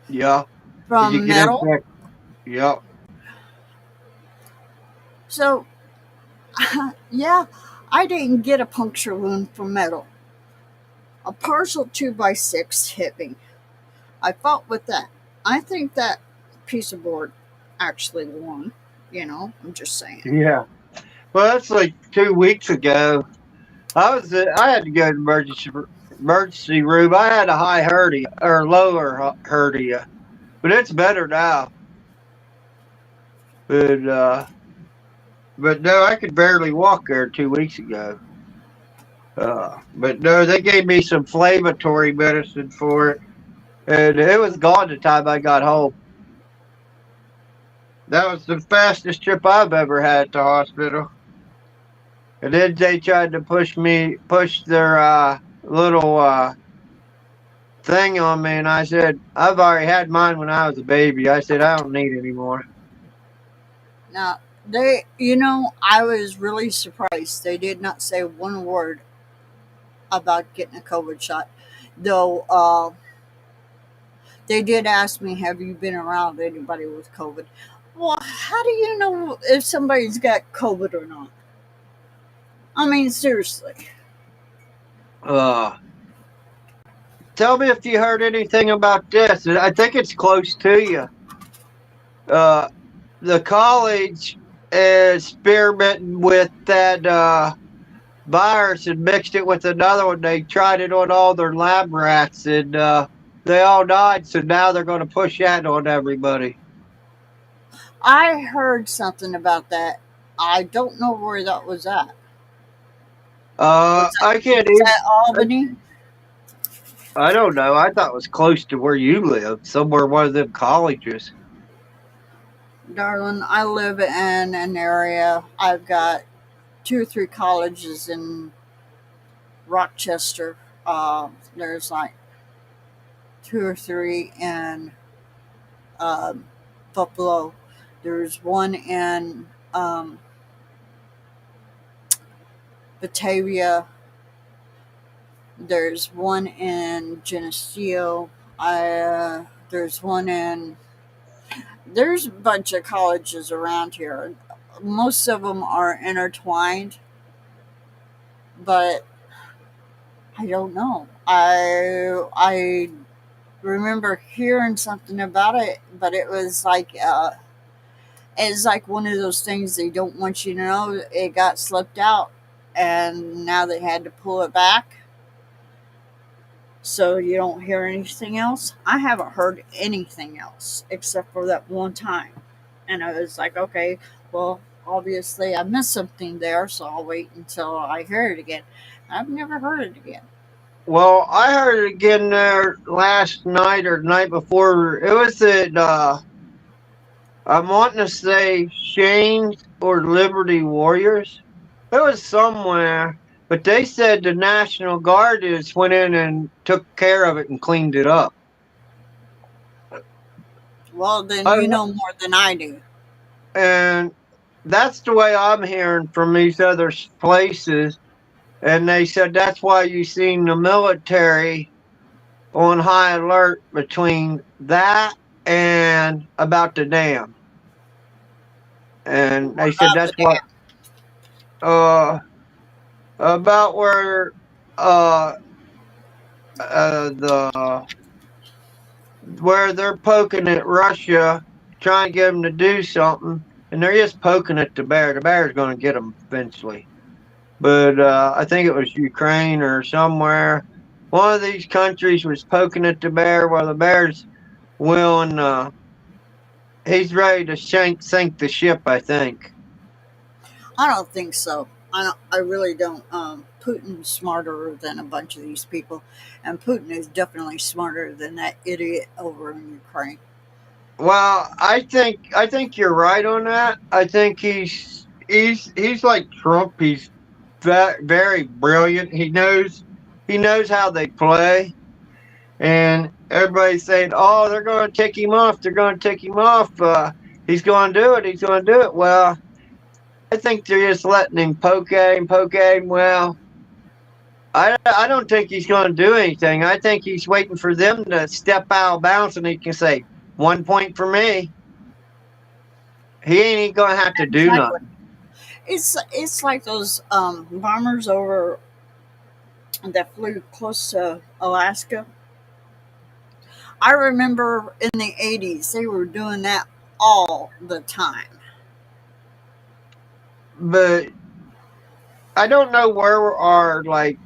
Yeah. Did you from get metal. infected? Yep. So yeah, I didn't get a puncture wound from metal. A partial 2x6 hit me. I fought with that. I think that piece of board actually won. I'm just saying. Yeah. Well, that's like 2 weeks ago. I had to go to the emergency room. I had a high hernia or lower hernia, but it's better now. But but no, I could barely walk there 2 weeks ago. But no, they gave me some inflammatory medicine for it, and it was gone the time I got home. That was the fastest trip I've ever had at the hospital. And then they tried to push their little thing on me, and I said, "I've already had mine when I was a baby." I said, "I don't need any more." Now, I was really surprised. They did not say one word about getting a COVID shot. Though they did ask me, have you been around anybody with COVID? Well, how do you know if somebody's got COVID or not? I mean, seriously. Uh, Tell me if you heard anything about this. I think it's close to you. Uh, the college is experimenting with that virus and mixed it with another one. They tried it on all their lab rats, and they all died. So now they're going to push that on everybody. I heard something about that. I don't know where that was at. I can't Was even. that Albany? I don't know. I thought it was close to where you live, somewhere one of them colleges. Darling, I live in an area. I've got 2 or 3 colleges in Rochester. There's like 2 or 3 in um, Buffalo. There's one in Batavia. There's one in Geneseo. There's one in. There's a bunch of colleges around here. Most of them are intertwined, but I don't know. I remember hearing something about it, but it was like It's like one of those things they don't want you to know it got slipped out, and now they had to pull it back so you don't hear anything else. I haven't heard anything else except for that one time. And I was like, okay, well, obviously I missed something there, so I'll wait until I hear it again. I've never heard it again. Well, I heard it again there last night or the night before. It was at I'm wanting to say Shane's or Liberty Warriors. It was somewhere, but they said the National Guard just went in and took care of it and cleaned it up. Well, then I, you know more than I do. and that's the way I'm hearing from these other places. And they said that's why you seen the military on high alert between that and about the dam. And they said About the that's what dam. uh about where uh the where they're poking at Russia, trying to get them to do something, and they're just poking at the bear. The bear's going to get them eventually. But I think it was Ukraine or somewhere. One of these countries was poking at the bear while the bear's willing. He's ready to sink the ship, I think. I don't think so. I really don't. Putin's smarter than a bunch of these people, and Putin is definitely smarter than that idiot over in Ukraine. Well, I think you're right on that. I think he's like Trump. He's very brilliant. He knows how they play, and everybody's saying, "Oh, they're going to take him off. They're going to take him off. He's going to do it. He's going to do it." Well, I think they're just letting him poke at him. Well, I don't think he's going to do anything. I think he's waiting for them to step out of bounds, and he can say 1 point for me. He ain't going to have to do Exactly. nothing. It's like those bombers over that flew close to Alaska. I remember in the 80s they were doing that all the time. But I don't know where our like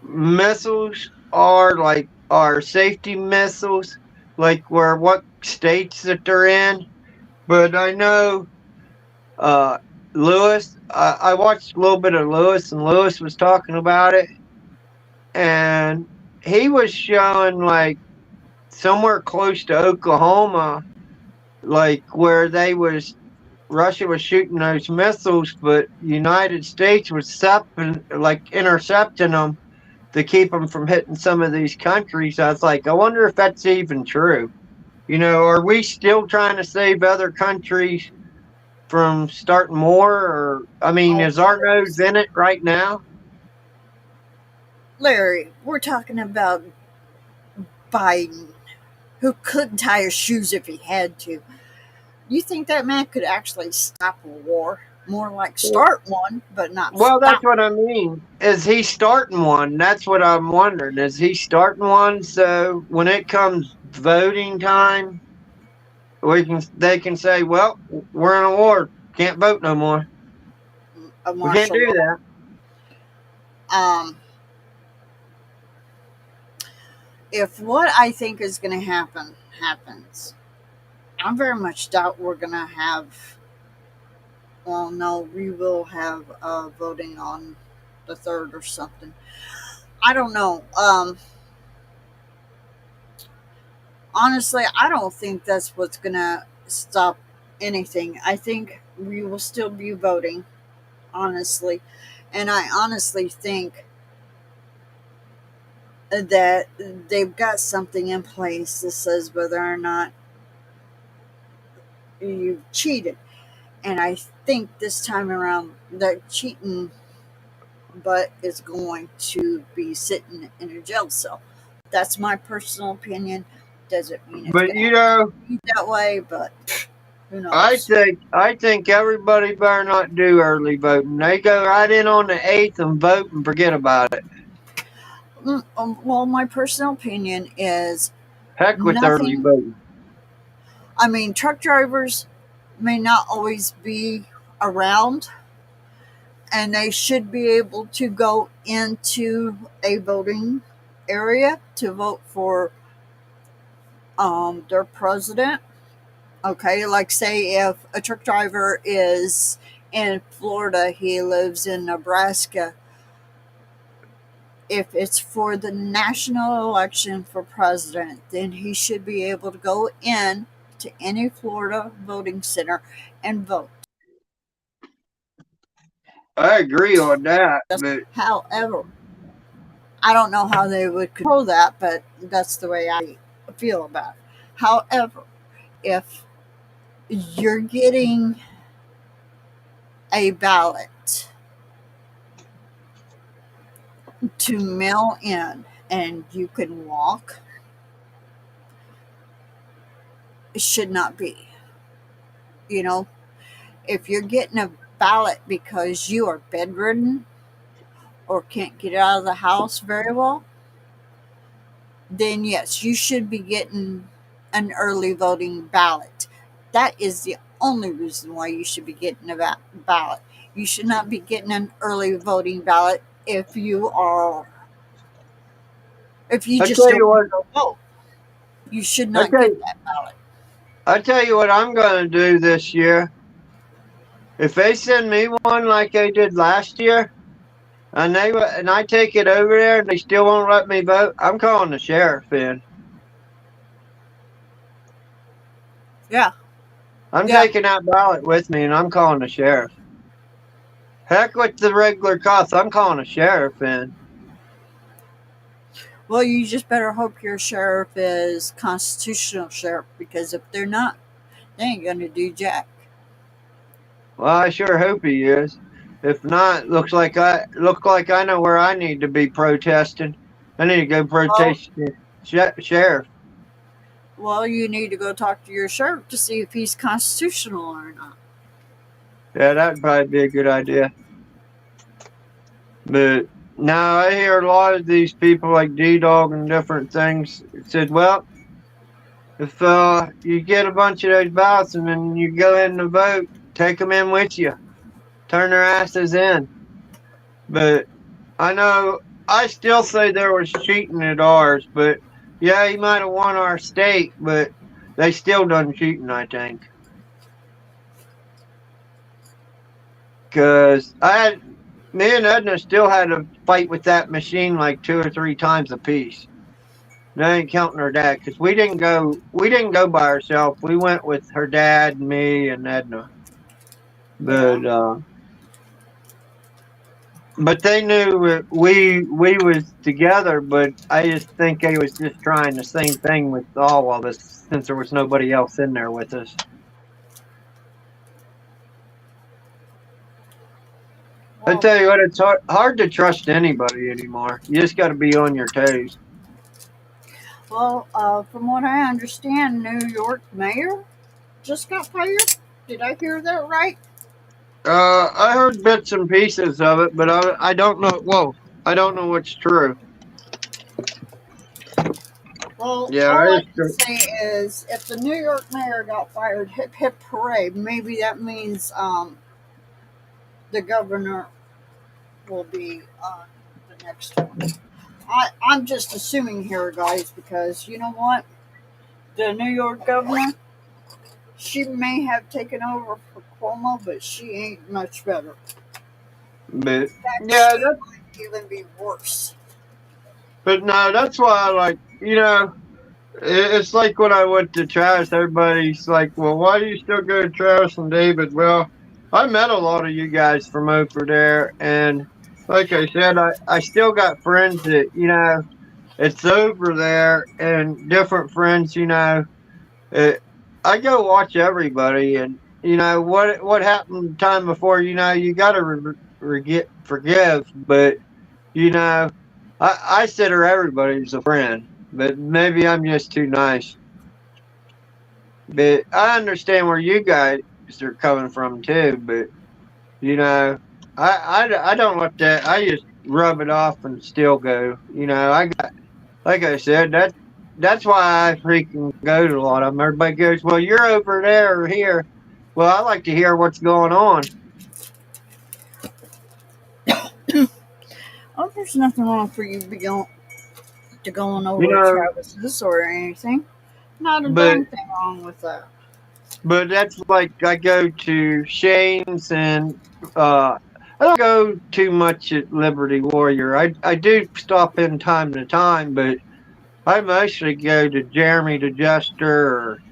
missiles are, like our safety missiles, like where what states that they're in. But I know uh, Lewis. I watched a little bit of Lewis, and Lewis was talking about it, and he was showing like somewhere close to Oklahoma, like where they was Russia was shooting those missiles, but United States was like intercepting them to keep them from hitting some of these countries. I was like, I wonder if that's even true. Are we still trying to save other countries from starting more? Or, I mean, Of is our nose course. in it right now? Larry, we're talking about Biden, who couldn't tie his shoes if he had to. You think that man could actually stop a war? More like start one, but not Well, that's stop. what I mean. Is he starting one? That's what I'm wondering. Is he starting one so when it comes voting time, they can say, well, we're in a war, can't vote no more. A We can't martial do law. that. Um, if what I think is going to happen happens, I very much doubt we're going to have. Well, no, we will have voting on the third or something. I don't know. Honestly, I don't think that's what's going to stop anything. I think we will still be voting, honestly. And I honestly think that they've got something in place that says whether or not you've cheated. And I think this time around that cheating butt is going to be sitting in a jail cell. That's my personal opinion. Doesn't mean it's But going to have to you be that way, but who I knows? think I think everybody better not do early voting. They go right in on the 8th and vote and forget about it. Well, my personal opinion is Heck with early nothing. voting. I mean, truck drivers. may not always be around, and they should be able to go into a voting area to vote for their president. Okay, like say if a truck driver is in Florida, he lives in Nebraska. If it's for the national election for president, then he should be able to go in to any Florida voting center and vote. I agree on that, but However, I don't know how they would control that, but that's the way I feel about it. However, if you're getting a ballot to mail in and you can walk, it should not be. You know, if you're getting a ballot because you are bedridden or can't get out of the house very well, then yes, you should be getting an early voting ballot. That is the only reason why you should be getting a ballot. You should not be getting an early voting ballot if you just don't want to vote. You should not get that ballot. I tell you what I'm going to do this year. If they send me one like they did last year, and I take it over there and they still won't let me vote, I'm calling the sheriff in. Yeah. I'm taking that ballot with me and I'm calling the sheriff. Heck with the regular cops, I'm calling the sheriff in. Well, you just better hope your sheriff is constitutional sheriff, because if they're not, they ain't gonna do jack. Well, I sure hope he is. If not, look like I know where I need to be protesting. I need to go protest the sheriff. Well, you need to go talk to your sheriff to see if he's constitutional or not. Yeah, that'd probably be a good idea. But now I hear a lot of these people like D-Dog and different things said, well, if you get a bunch of those ballots and then you go in to vote, take them in with you. Turn their asses in. But I know, I still say there was cheating at ours, but yeah, he might have won our state, but they still done cheating, I think. Because me and Edna still had to fight with that machine like 2 or 3 times a piece. They ain't counting her dad, because we didn't go by ourselves. We went with her dad, me, and Edna. But they knew we was together. But I just think they was just trying the same thing with all of us, since there was nobody else in there with us. I tell you what, it's hard to trust anybody anymore. You just got to be on your toes. Well, from what I understand, New York mayor just got fired. Did I hear that right? I heard bits and pieces of it, but I don't know. Whoa, I don't know what's true. Well, all I can say is, if the New York mayor got fired, hip hip hooray. Maybe that means the governor will be on the next one. I'm just assuming here, guys, because you know what? The New York governor, she may have taken over for Cuomo, but she ain't much better. But fact, yeah, that might even be worse. But no, that's why I like, it's like when I went to Travis, everybody's like, well, why do you still go to Travis and David? Well, I met a lot of you guys from over there, and like I said, I still got friends that, it's over there, and different friends, I go watch everybody, and, what happened the time before, you got to forgive, but, I consider everybody as a friend, but maybe I'm just too nice. But I understand where you guys are coming from too, but I don't let that. I just rub it off and still go. I got, like I said, that's why I freaking go to a lot of them. Everybody goes, well, you're over there or here. Well, I like to hear what's going on. Oh, there's nothing wrong for you to going You over to know, Travis's or anything. Not a but darn thing wrong with that. that's like I go to Shane's and I don't go too much at Liberty Warrior. I do stop in time to time, but I mostly go to Jeremy the Jester or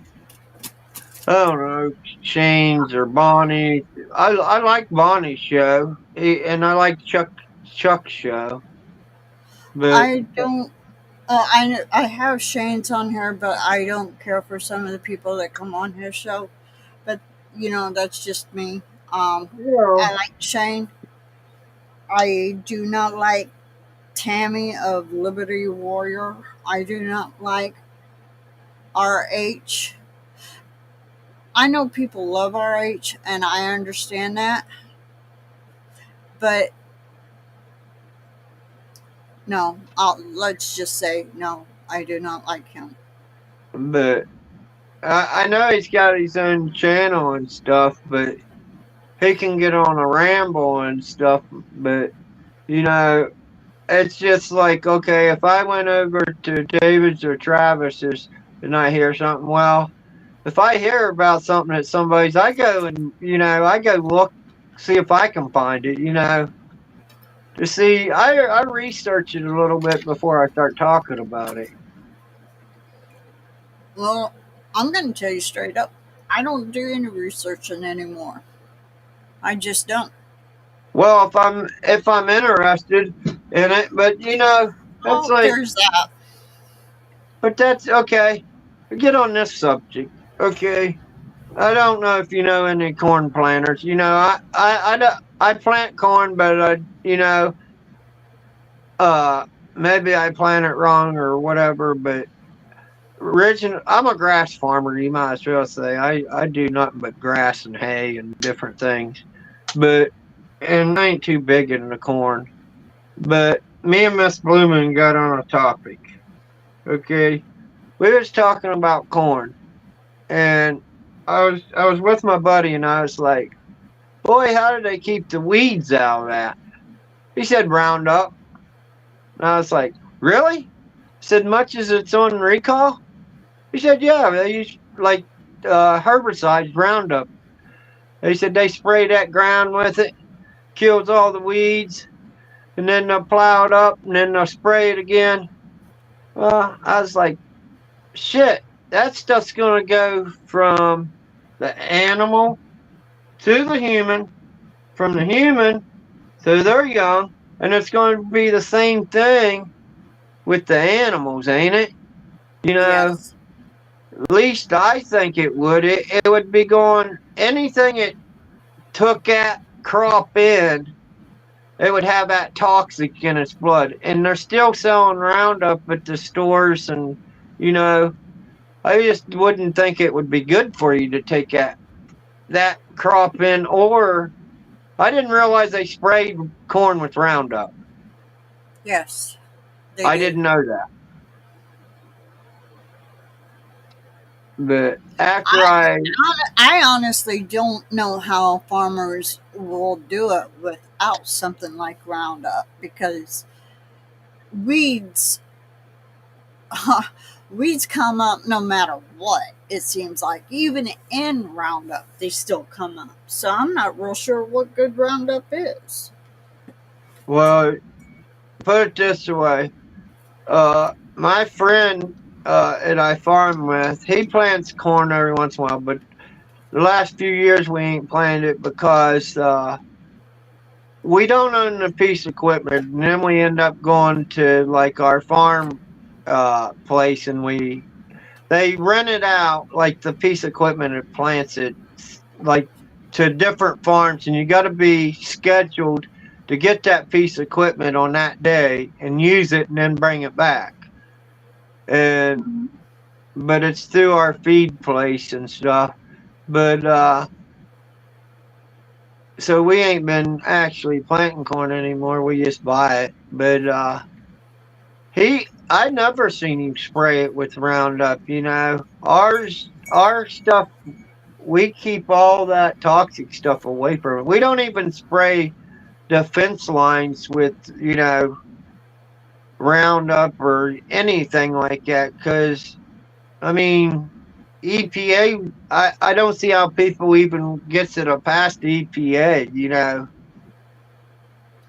I don't know, Shane's or Bonnie. I like Bonnie's show, and I like Chuck's show. But I don't. I have Shane's on here, but I don't care for some of the people that come on his show. But that's just me. you know, I like Shane. I do not like Tammy of Liberty Warrior. I do not like RH. I know people love RH, and I understand that. But no, let's just say no. I do not like him. but I know he's got his own channel and stuff, but he can get on a ramble and stuff. But you know, it's just like okay, if I went over to David's or Travis's and I hear something, well, if I hear about something at somebody's, I go and I go look, see if I can find it. To see, I research it a little bit before I start talking about it. Well, I'm going to tell you straight up. I don't do any researching anymore. I just don't. Well, if I'm interested in it, but that's Oh, like, there's that. but that's okay. Get on this subject, okay? I don't know if you know any corn planters. I plant corn, but uh, maybe I plant it wrong or whatever. But I'm a grass farmer. You might as well say I do nothing but grass and hay and different things. But and I ain't too big in the corn. But me and Miss Bloomin got on a topic. Okay, we was talking about corn, and I was with my buddy, and I was like, "Boy, how do they keep the weeds out of that?" He said Roundup, and I was like, "Really?" I said, "Much as it's on recall?" He said, "Yeah, they use like herbicides, Roundup." They said they spray that ground with it, kills all the weeds, and then they'll plow it up, and then they'll spray it again. Well, I was like, shit, that stuff's going to go from the animal to the human, from the human to their young, and it's going to be the same thing with the animals, ain't it? Yes. At least I think it would. It would be going anything it took that crop in, it would have that toxic in its blood. And they're still selling Roundup at the stores, and you know, I just wouldn't think it would be good for you to take that crop in. Or I didn't realize they sprayed corn with Roundup. Yes. They I do. didn't know that. But after I honestly don't know how farmers will do it without something like Roundup because weeds weeds come up no matter what. It seems like even in Roundup they still come up. So I'm not real sure what good Roundup is. well, put it this way, my friend that I farm with, he plants corn every once in a while, but the last few years we ain't planted it because we don't own the piece of equipment, and then we end up going to like our farm place, and they rent it out like the piece of equipment and plants it like to different farms, and you got to be scheduled to get that piece of equipment on that day and use it and then bring it back. And but it's through our feed place and stuff. But so we ain't been actually planting corn anymore. We just buy it. But I never seen him spray it with Roundup. Our stuff we keep all that toxic stuff away from it. We don't even spray the fence lines with, Roundup or anything like that. Because, I mean, EPA, I don't see how people even gets it past EPA.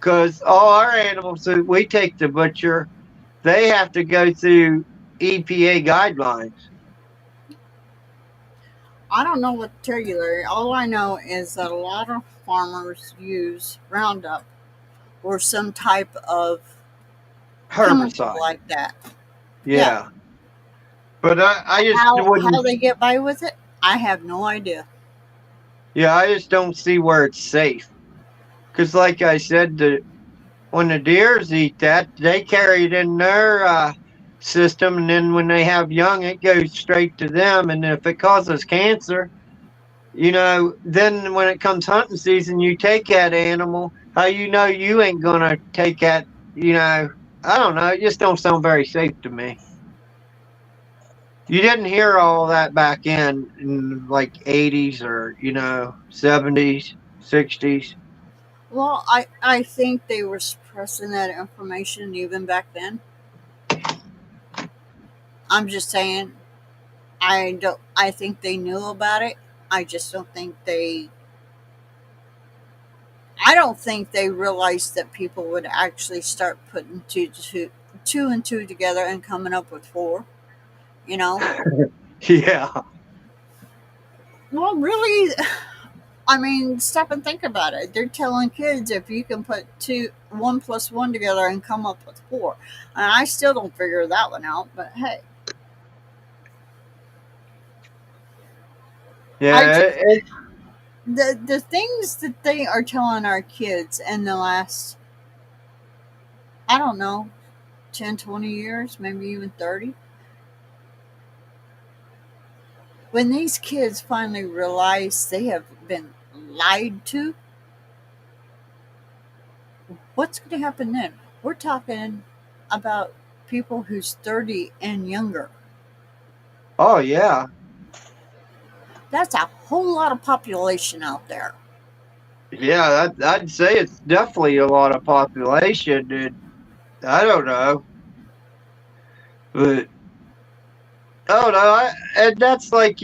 Because all our animals that we take to butcher, they have to go through EPA guidelines. I don't know what to tell you, Larry. All I know is that a lot of farmers use Roundup or some type of chemical Herbicide. like that. Yeah. Yeah. But I just How wouldn't, they get by with it, I have no idea. yeah, I just don't see where it's safe. Because, like I said, when the deers eat that, they carry it in their system, and then when they have young, it goes straight to them. And if it causes cancer, then when it comes hunting season, you take that animal. How you ain't gonna take that? I don't know. It just don't sound very safe to me. You didn't hear all that back in like 80s or 70s, 60s. Well, I think they were suppressing that information even back then. I'm just saying, I think they knew about it. I just don't think they. I don't think they realized that people would actually start putting two and two together and coming up with four. You know. Yeah. Well, really, I mean, stop and think about it. They're telling kids if you can put one plus one together and come up with four. And I still don't figure that one out. But hey, I Yeah. just the things that they are telling our kids in the last, I don't know, 10, 20 years, maybe even 30. When these kids finally realize they have been lied to, what's going to happen then? We're talking about people who's 30 and younger. Oh yeah. That's a whole lot of population out there. Yeah, I'd say it's definitely a lot of population, and I don't know, but I don't know. And that's like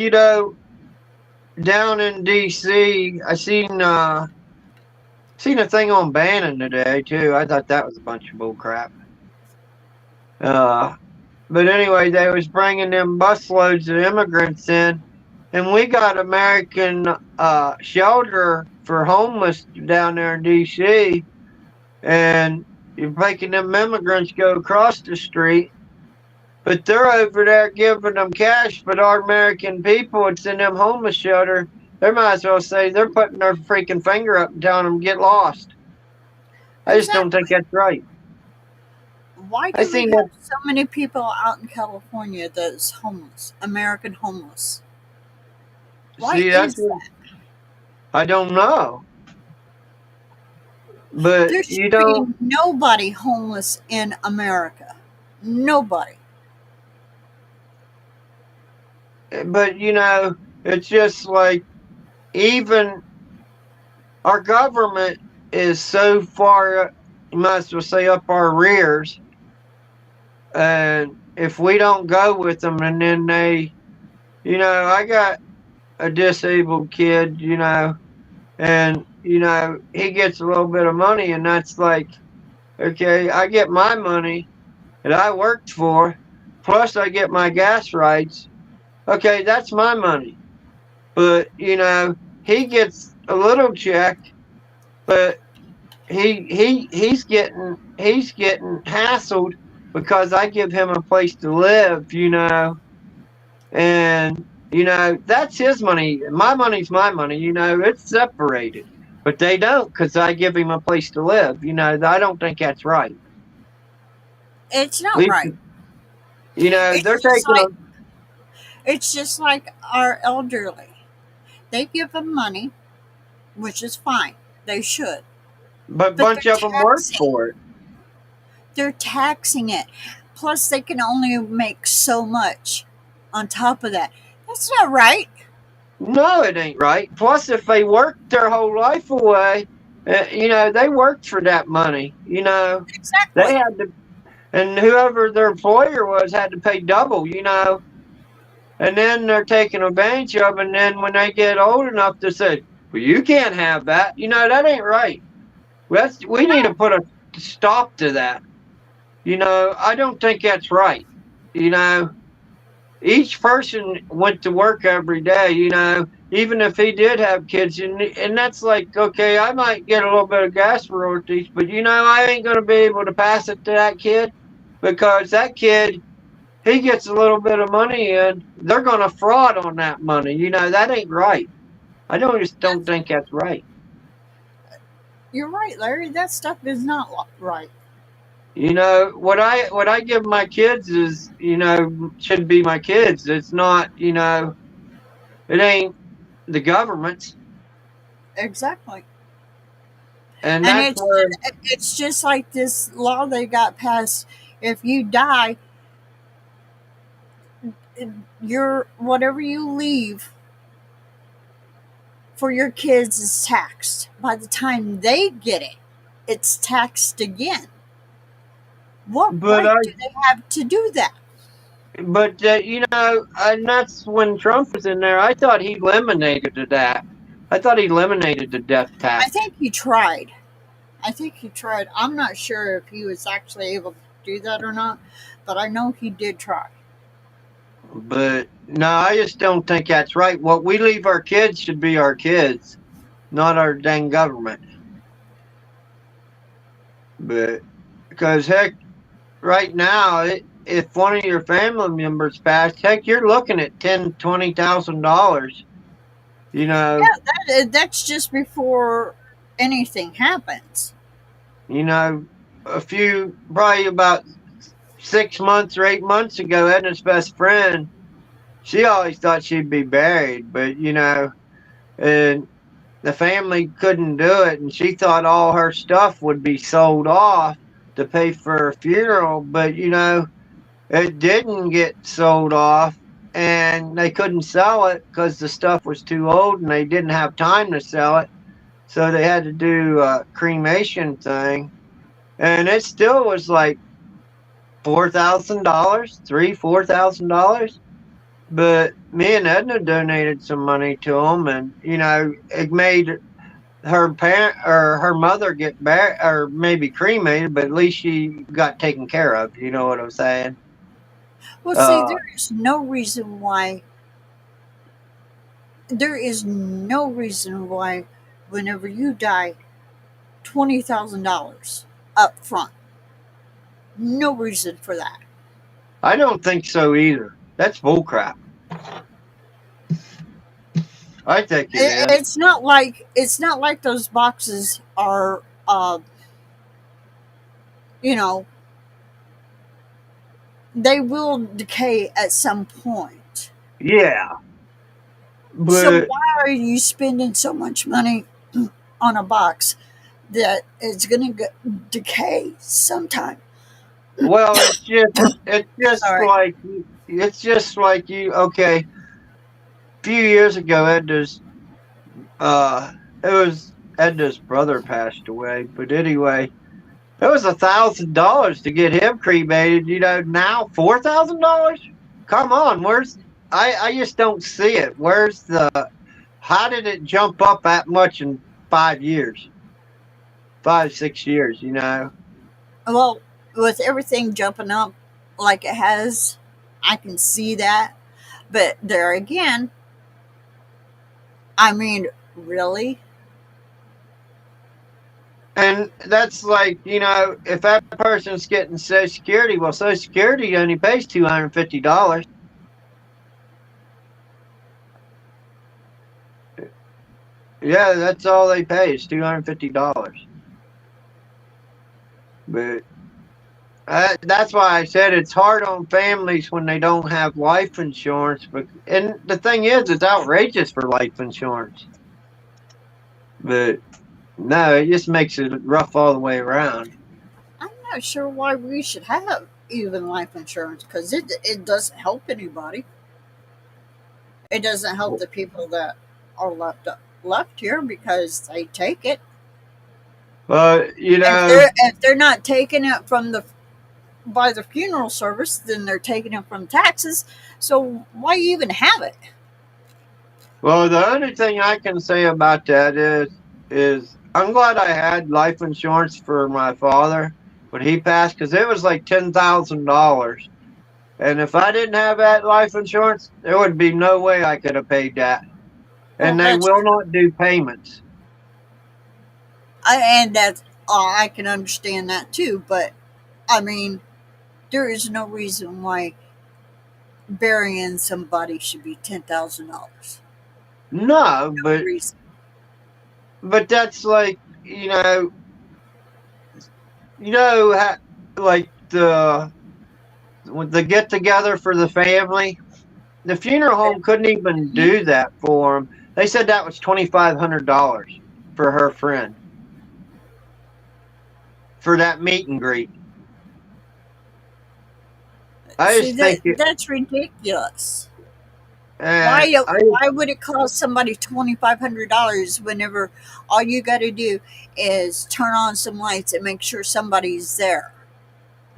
down in D.C. I seen a thing on Bannon today too. I thought that was a bunch of bull crap. Uh, but anyway, they was bringing them busloads of immigrants in, and we got American shelter for homeless down there in D.C. and you're making them immigrants go across the street, but they're over there giving them cash. But our American people, it's in them homeless shelter. They might as well say they're putting their freaking finger up and telling them get lost. I just don't think Exactly. that's right. Why I do we seen have that. so many people out in California that's homeless, American homeless? Why See, that's is what that? I don't know, but There should be nobody homeless in America. Nobody. it's just like even our government is so far, you might as well say up our rears. And if we don't go with them, and then I got a disabled kid, and, he gets a little bit of money, and that's like, okay, I get my money that I worked for, plus I get my gas rights. Okay, that's my money. But, he gets a little check, but he's getting hassled because I give him a place to live, and that's his money. My money's my money. It's separated, but they don't because I give him a place to live. I don't think that's right. It's At not least, right. they're It's just taking like a, it's just like our elderly. They give them money, which is fine. They should. but a But bunch of them work for it. they're taxing it. Plus they can only make so much on top of that. That's not right. No, it ain't right. Plus, if they worked their whole life away, they worked for that money. They Exactly. had to, and whoever their employer was had to pay double. And then they're taking advantage of. And then when they get old enough to say, "Well, you can't have that," that ain't right. We need to No, put a stop to that. I don't think that's right. You know, each person went to work every day, even if he did have kids. And that's like, okay, I might get a little bit of gas royalties, but I ain't going to be able to pass it to that kid because that kid, he gets a little bit of money and they're going to fraud on that money. That ain't right. I don't that's, think that's right. you're right, Larry. That stuff is not right. What I give my kids is, should be my kids. It's not, it ain't the government's. Exactly. And And that's where, it's just like this law they got passed. If you die, your whatever you leave for your kids is taxed. By the time they get it, it's taxed again. What but right I, do they have to do that? but and that's when Trump was in there. I thought he eliminated that. I thought he eliminated the death I tax. think he tried. I think he tried. I'm not sure if he was actually able to do that or not, but I know he did try. But no, I just don't think that's right. What we leave our kids should be our kids, not our dang government. But because heck, right now, if one of your family members passed, heck, you're looking at $10,000, 20,000. You know, That's just before anything happens. you know, probably about 6 months or 8 months ago, Edna's best friend, she always thought she'd be buried, but and the family couldn't do it, and she thought all her stuff would be sold off to pay for her funeral, but it didn't get sold off, and they couldn't sell it because the stuff was too old, and they didn't have time to sell it, so they had to do a cremation thing, and it still was like $4,000, $4,000. But me and Edna donated some money to them, and it made her parent or her mother get buried or maybe cremated, but at least she got taken care of. You know what I'm saying? Well, see, Uh, there is no reason why, whenever you die, $20,000 up front. No reason for that. I don't think so either. That's bullcrap. I think it is. It's not like those boxes are, you know, they will decay at some point. Yeah, So but why are you spending so much money on a box that is going to decay sometime? well, Sorry. it's just like you. Okay, a few years ago, uh, it was Edna's brother passed away. But anyway, it was $1,000 to get him cremated. Now $4,000. Come on, I just don't see it. How did it jump up that much in 5 years, 5, 6 years? Well, with everything jumping up like it has, I can see that. But there again, I mean, really? And that's like, if that person's getting Social Security, well, Social Security only pays $250. Yeah, that's all they pay is $250. But that's why I said it's hard on families when they don't have life insurance. And the thing is, it's outrageous for life insurance. But no, it just makes it rough all the way around. I'm not sure why we should have even life insurance because it doesn't help anybody. It doesn't help the people that are left here because they take it. But If they're not taking it from the by the funeral service, then they're taking it from taxes. So why even have it? well, the only thing I can say about that is I'm glad I had life insurance for my father when he passed because it was like $10,000. And if I didn't have that life insurance, there would be no way I could have paid that. Well, And they that's will not do payments. and that's I can understand that too. But I mean, there is no reason why burying somebody should be $10,000. No, No reason. but that's like like the get together for the family. The funeral home couldn't even do that for him. They said that was $2,500 for her friend for that meet and greet. I See just think it, that's ridiculous. and I Why would it cost somebody $2,500 whenever all you got to do is turn on some lights and make sure somebody's there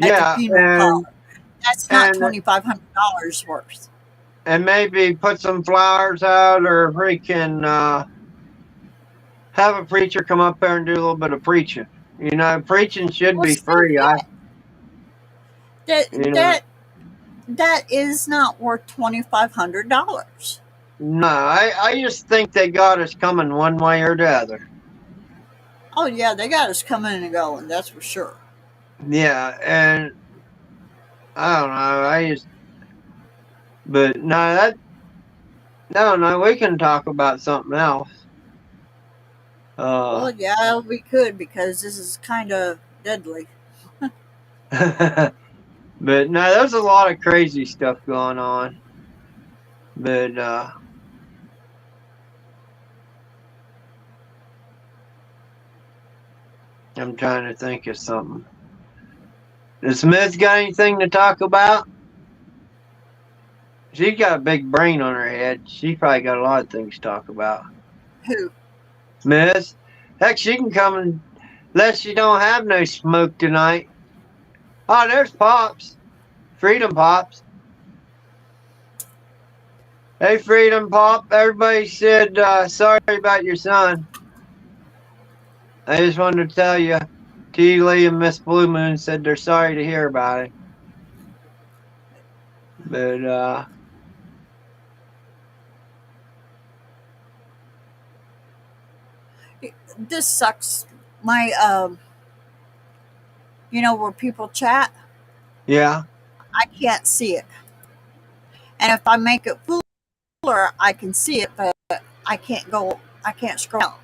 at the yeah, funeral parlor? That's not and $2,500 worth. and maybe put some flowers out, or freaking have a preacher come up there and do a little bit of preaching. Preaching should Well, be screw free. that. That You know, that that is not worth $2,500. no, I just think they got us coming one way or the other. Oh yeah, they got us coming and going. That's for sure. Yeah, and I don't know. But no, we can talk about something else. Well, yeah, we could because this is kind of deadly. But no, there's a lot of crazy stuff going on. But I'm trying to think of something. Does Smith got anything to talk about? She's got a big brain on her head. She probably got a lot of things to talk about. Who? Smith, heck, she can come and unless she don't have no smoke tonight. Oh, there's Pops. Freedom Pops. Hey, Freedom Pop. Everybody said sorry about your son. I just wanted to tell you, T. Lee and Miss Blue Moon said they're sorry to hear about it. But This sucks. My where people chat, yeah, I can't see it. And if I make it fuller, I can see it, but I can't scroll down.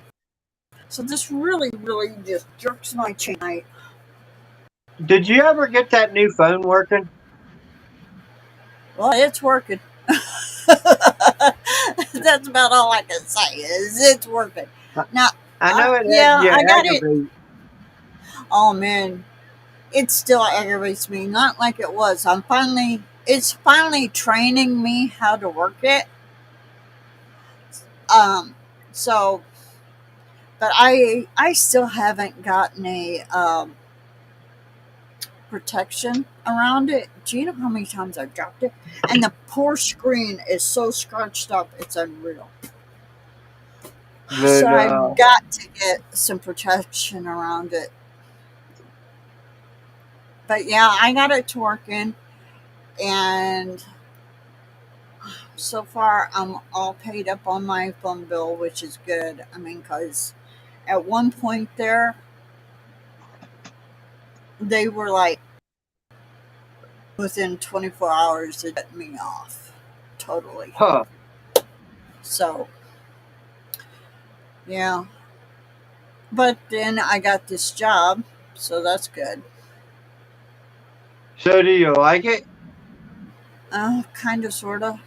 So this really, really just jerks my chain. did you ever get that new phone working? Well, it's working. That's about all I can say is it's working. Now, I know it yeah, had you I got it. aggravate. Oh man, it still aggravates me. Not like it was. It's finally training me how to work it. Um, so, but I still haven't gotten a protection around it. Do you know how many times I've dropped it? And the poor screen is so scrunched up, it's unreal. So But I've got to get some protection around it. But yeah, I got it to working, and so far I'm all paid up on my phone bill, which is good. I mean, because at one point there, they were like, within 24 hours, they cut me off totally. huh? So, yeah. But then I got this job, so that's good. So do you like it? Kind of, sort of.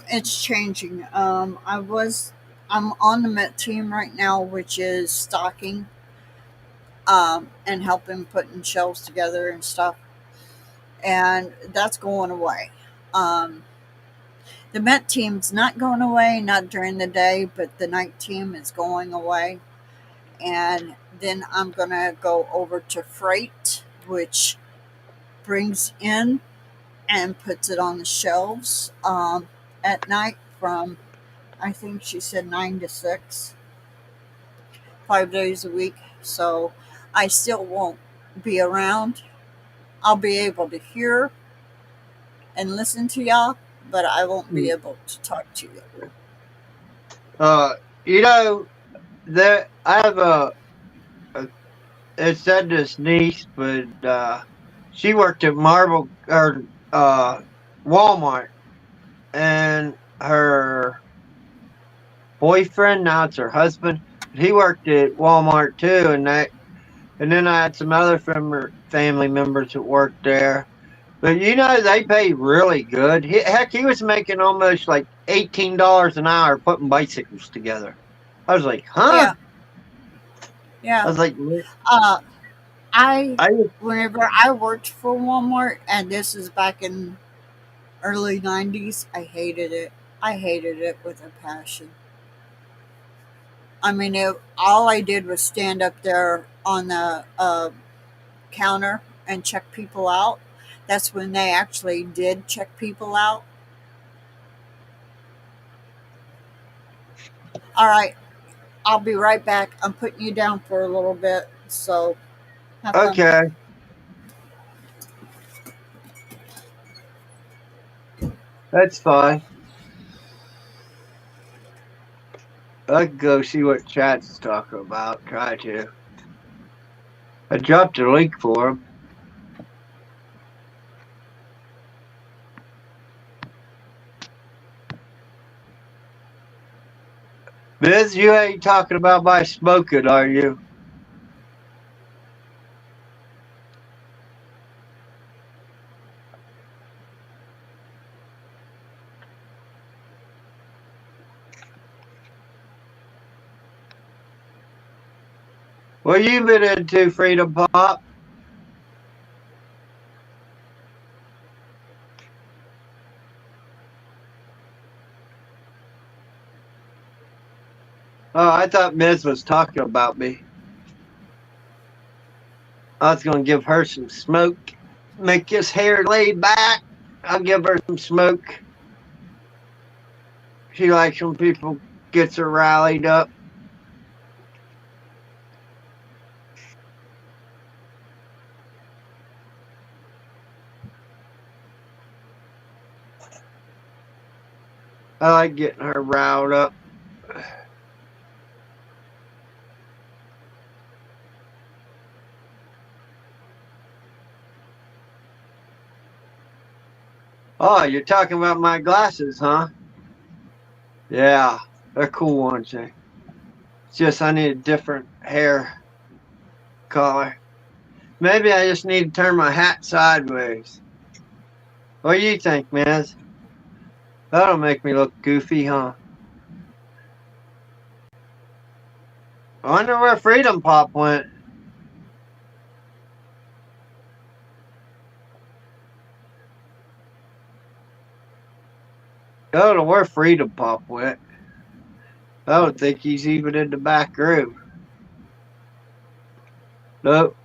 It's changing. I'm on the Met team right now, which is stocking, and helping putting shelves together and stuff. And that's going away. Um, The Met team's not going away, not during the day, but the night team is going away. And then I'm going to go over to Freight, which brings in and puts it on the shelves at night from, I think she said 9 to 6, 5 days a week. So I still won't be around. I'll be able to hear and listen to y'all, but I won't be able to talk to you. You know, there I have a it said this niece, but she worked at Marvel or Walmart, and her boyfriend, now it's her husband, he worked at Walmart too, and then I had some other family members that worked there. But you know, they pay really good. Heck, he was making almost like $18 an hour putting bicycles together. I was like, huh? Yeah, I yeah. was like, Uh, I I Whenever I worked for Walmart, and this is back in early '90s, I hated it. I hated it with a passion. I mean, all I did was stand up there on the counter and check people out. That's when they actually did check people out. All right, I'll be right back. I'm putting you down for a little bit, so have fun. okay, that's fine. I can go see what chat's talking about. Try to. I dropped a link for him. Biz, you ain't talking about my smoking, are you? What you been into, Freedom Pop? Oh, I thought Miz was talking about me. I was gonna give her some smoke, make his hair laid back. I'll give her some smoke. She likes when people gets her rallied up. I like getting her riled up. Oh, you're talking about my glasses, huh? Yeah, they're cool ones. It's just I need a different hair color. Maybe I just need to turn my hat sideways. What do you think, Miz? That'll make me look goofy, huh? I wonder where Freedom Pop went. I don't know where Freedom Pop went. I don't think he's even in the back room. Nope.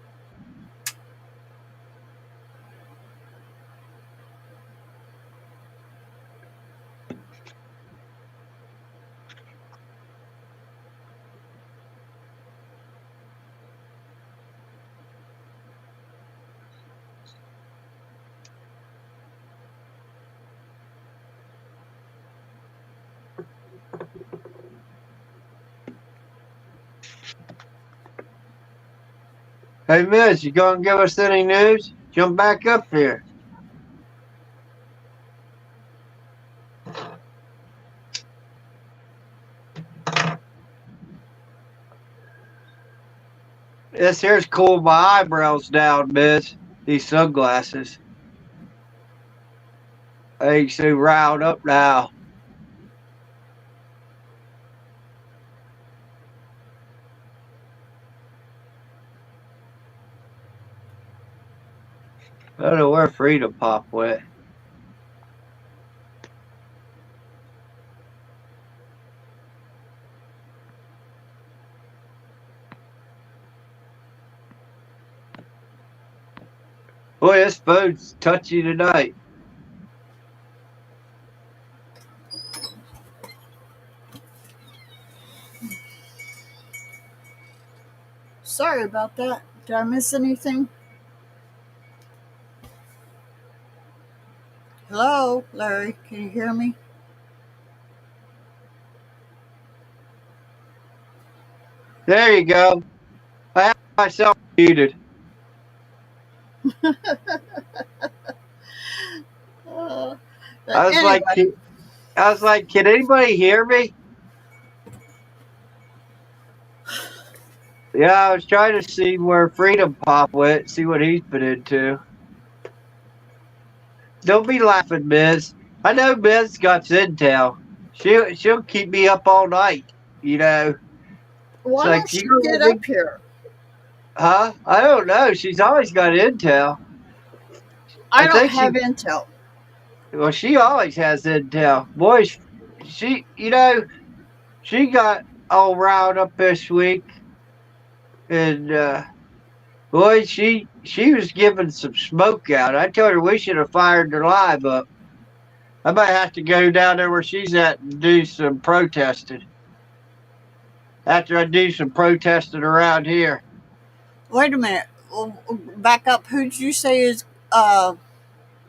Hey, Miz, you gonna give us any news? Jump back up here. This here's cooled my eyebrows down, Miz. These sunglasses. I ain't so riled up now. I don't know where Freedom Pop went. Boy, this phone's touchy tonight. Sorry about that. Did I miss anything? Hello, Larry. Can you hear me? There you go. I have myself muted. Uh, I was like, anyway, can anybody hear me? Yeah, I was trying to see where Freedom Pop went, see what he's been into. Don't be laughing, Miz. I know Miz got intel. She'll keep me up all night. You know, it's why like don't you you don't get let me, up here? huh? I don't know. She's always got intel. I I don't think have intel. well, she always has intel. Boy, she, she got all riled up this week, and boy, she was giving some smoke out. I told her we should have fired her live up. I might have to go down there where she's at and do some protesting. After I do some protesting around here. Wait a minute. Back up. Who did you say is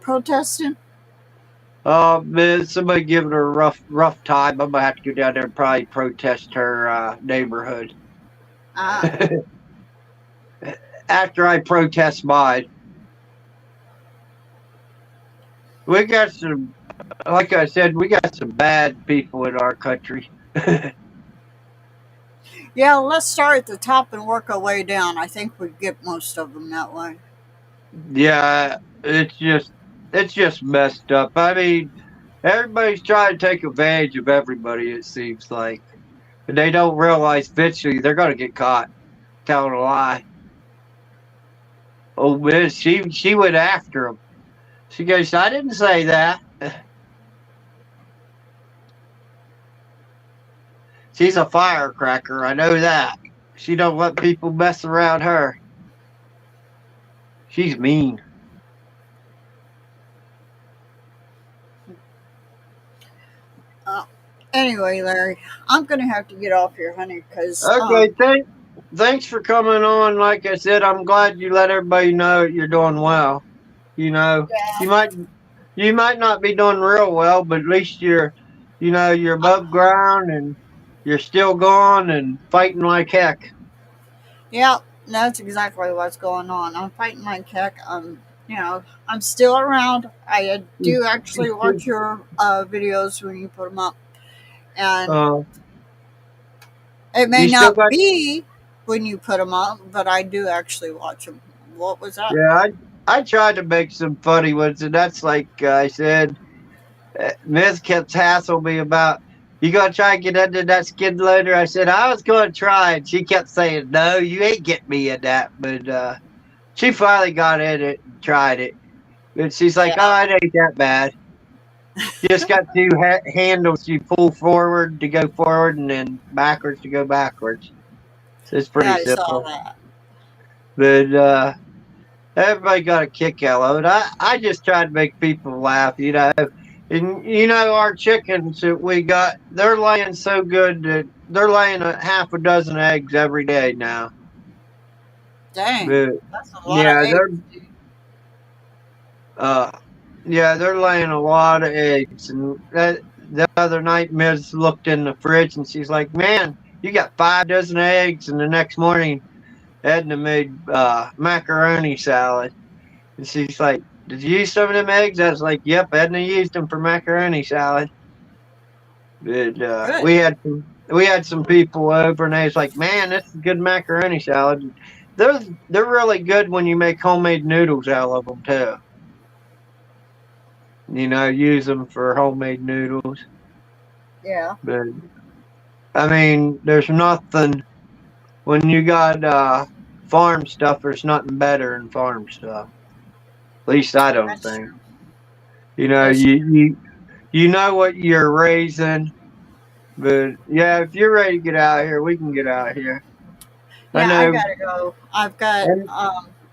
protesting? Man, somebody giving her a rough time. I'm gonna have to go down there and probably protest her neighborhood. Uh, After I protest mine. We got some, like I said, we got some bad people in our country. yeah, let's start at the top and work our way down. I think we get most of them that way. Yeah, it's just messed up. I mean, everybody's trying to take advantage of everybody. It seems like, and they don't realize eventually they're gonna get caught telling a lie. Oh, Miss, she went after him. She goes, "I didn't say that." She's a firecracker. I know that. She don't let people mess around her. She's mean. Anyway, Larry, I'm going to have to get off here, honey, because Okay, thanks for coming on. Like I said, I'm glad you let everybody know you're doing well. You know, yeah, you might you might not be doing real well, but at least you're above ground and you're still going and fighting like heck. yeah, that's exactly what's going on. I'm fighting like heck. I'm still around. I do actually watch your videos when you put them up, and Uh, it may you still not got be when you put them up, but I do actually watch them. What was that? yeah. I tried to make some funny ones, and that's like I said. Miss kept hassling me about, you gonna try and get under that skid loader? I said, I was gonna try, and she kept saying, no, you ain't getting me in that. But she finally got in it and tried it. And she's like, Yeah, oh, it ain't that bad. You just got two handles you pull forward to go forward and then backwards to go backwards. So it's yeah, pretty I saw simple. that. But everybody got a kick out of it. I just try to make people laugh, you know. And you know, our chickens that we got, they're laying so good that they're laying a half a dozen eggs every day now. Dang, But that's a lot of yeah, eggs. Dude. uh they're laying a lot of eggs. And the other night Miz looked in the fridge and she's like, man, you got 5 dozen eggs. And the next morning Edna made macaroni salad. And she's like, did you use some of them eggs? I was like, yep, Edna used them for macaroni salad. But Good. we had some people over and they was like, man, this is good macaroni salad. They're really good when you make homemade noodles out of them too. You know, use them for homemade noodles. Yeah. But I mean, there's nothing when you got farm stuff. There's nothing better than farm stuff. At least I don't That's think. true. You know, That's you know what you're raising. But yeah, if you're ready to get out of here, we can get out of here. I Yeah, I know. gotta go. I've got And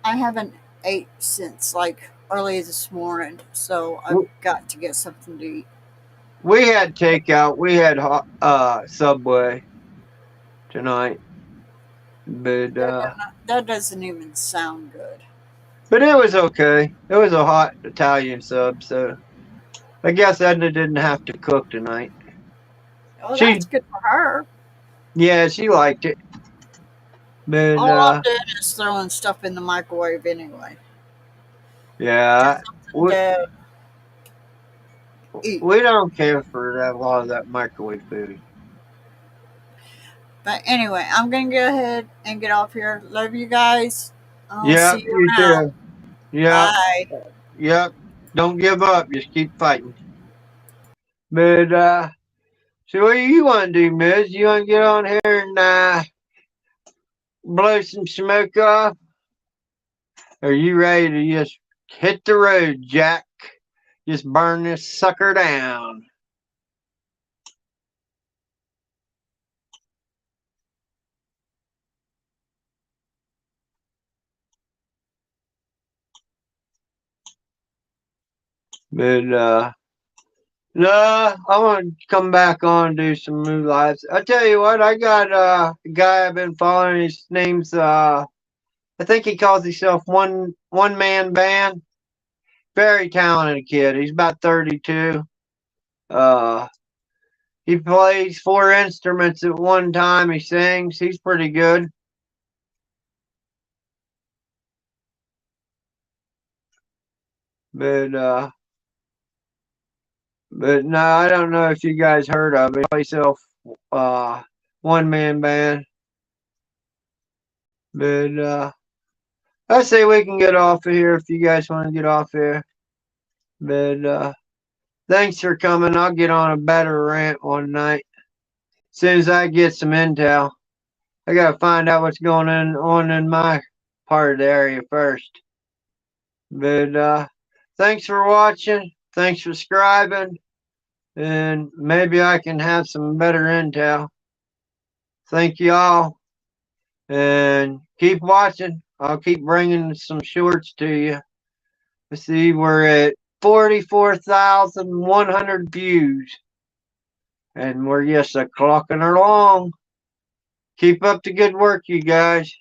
I haven't ate since like early this morning, so I've W- got to get something to eat. We had takeout. We had Subway tonight, but That doesn't even sound good. it was okay. It was a hot Italian sub, so I guess Edna didn't have to cook tonight. Oh, She, that's good for her. yeah, she liked it, but All I'm doing is throwing stuff in the microwave anyway. yeah, Just something we, to eat. we don't care for that, a lot of that microwave food. But anyway, I'm gonna go ahead and get off here. Love you guys. I'll Yep, see you you around. too. Yep, Bye. yep. Don't give up. Just keep fighting. But so what do you want to do, Miz? You want to get on here and blow some smoke off? Are you ready to just hit the road, Jack? Just burn this sucker down. But no, I want to come back on and do some new lives. I tell you what, I got a guy I've been following. His name's I think he calls himself one man band. Very talented kid. He's about 32. Uh, he plays 4 instruments at one time. He sings. He's pretty good. But no, I don't know if you guys heard of it. He plays himself one man band. But I say we can get off of here if you guys want to get off here. But thanks for coming. I'll get on a better rant one night. As soon as I get some intel. I gotta find out what's going on in my part of the area first. But thanks for watching. Thanks for subscribing. And maybe I can have some better intel. Thank you all. And keep watching. I'll keep bringing some shorts to you. Let's see, we're at 44,100 views. And we're just clocking along. Keep up the good work, you guys.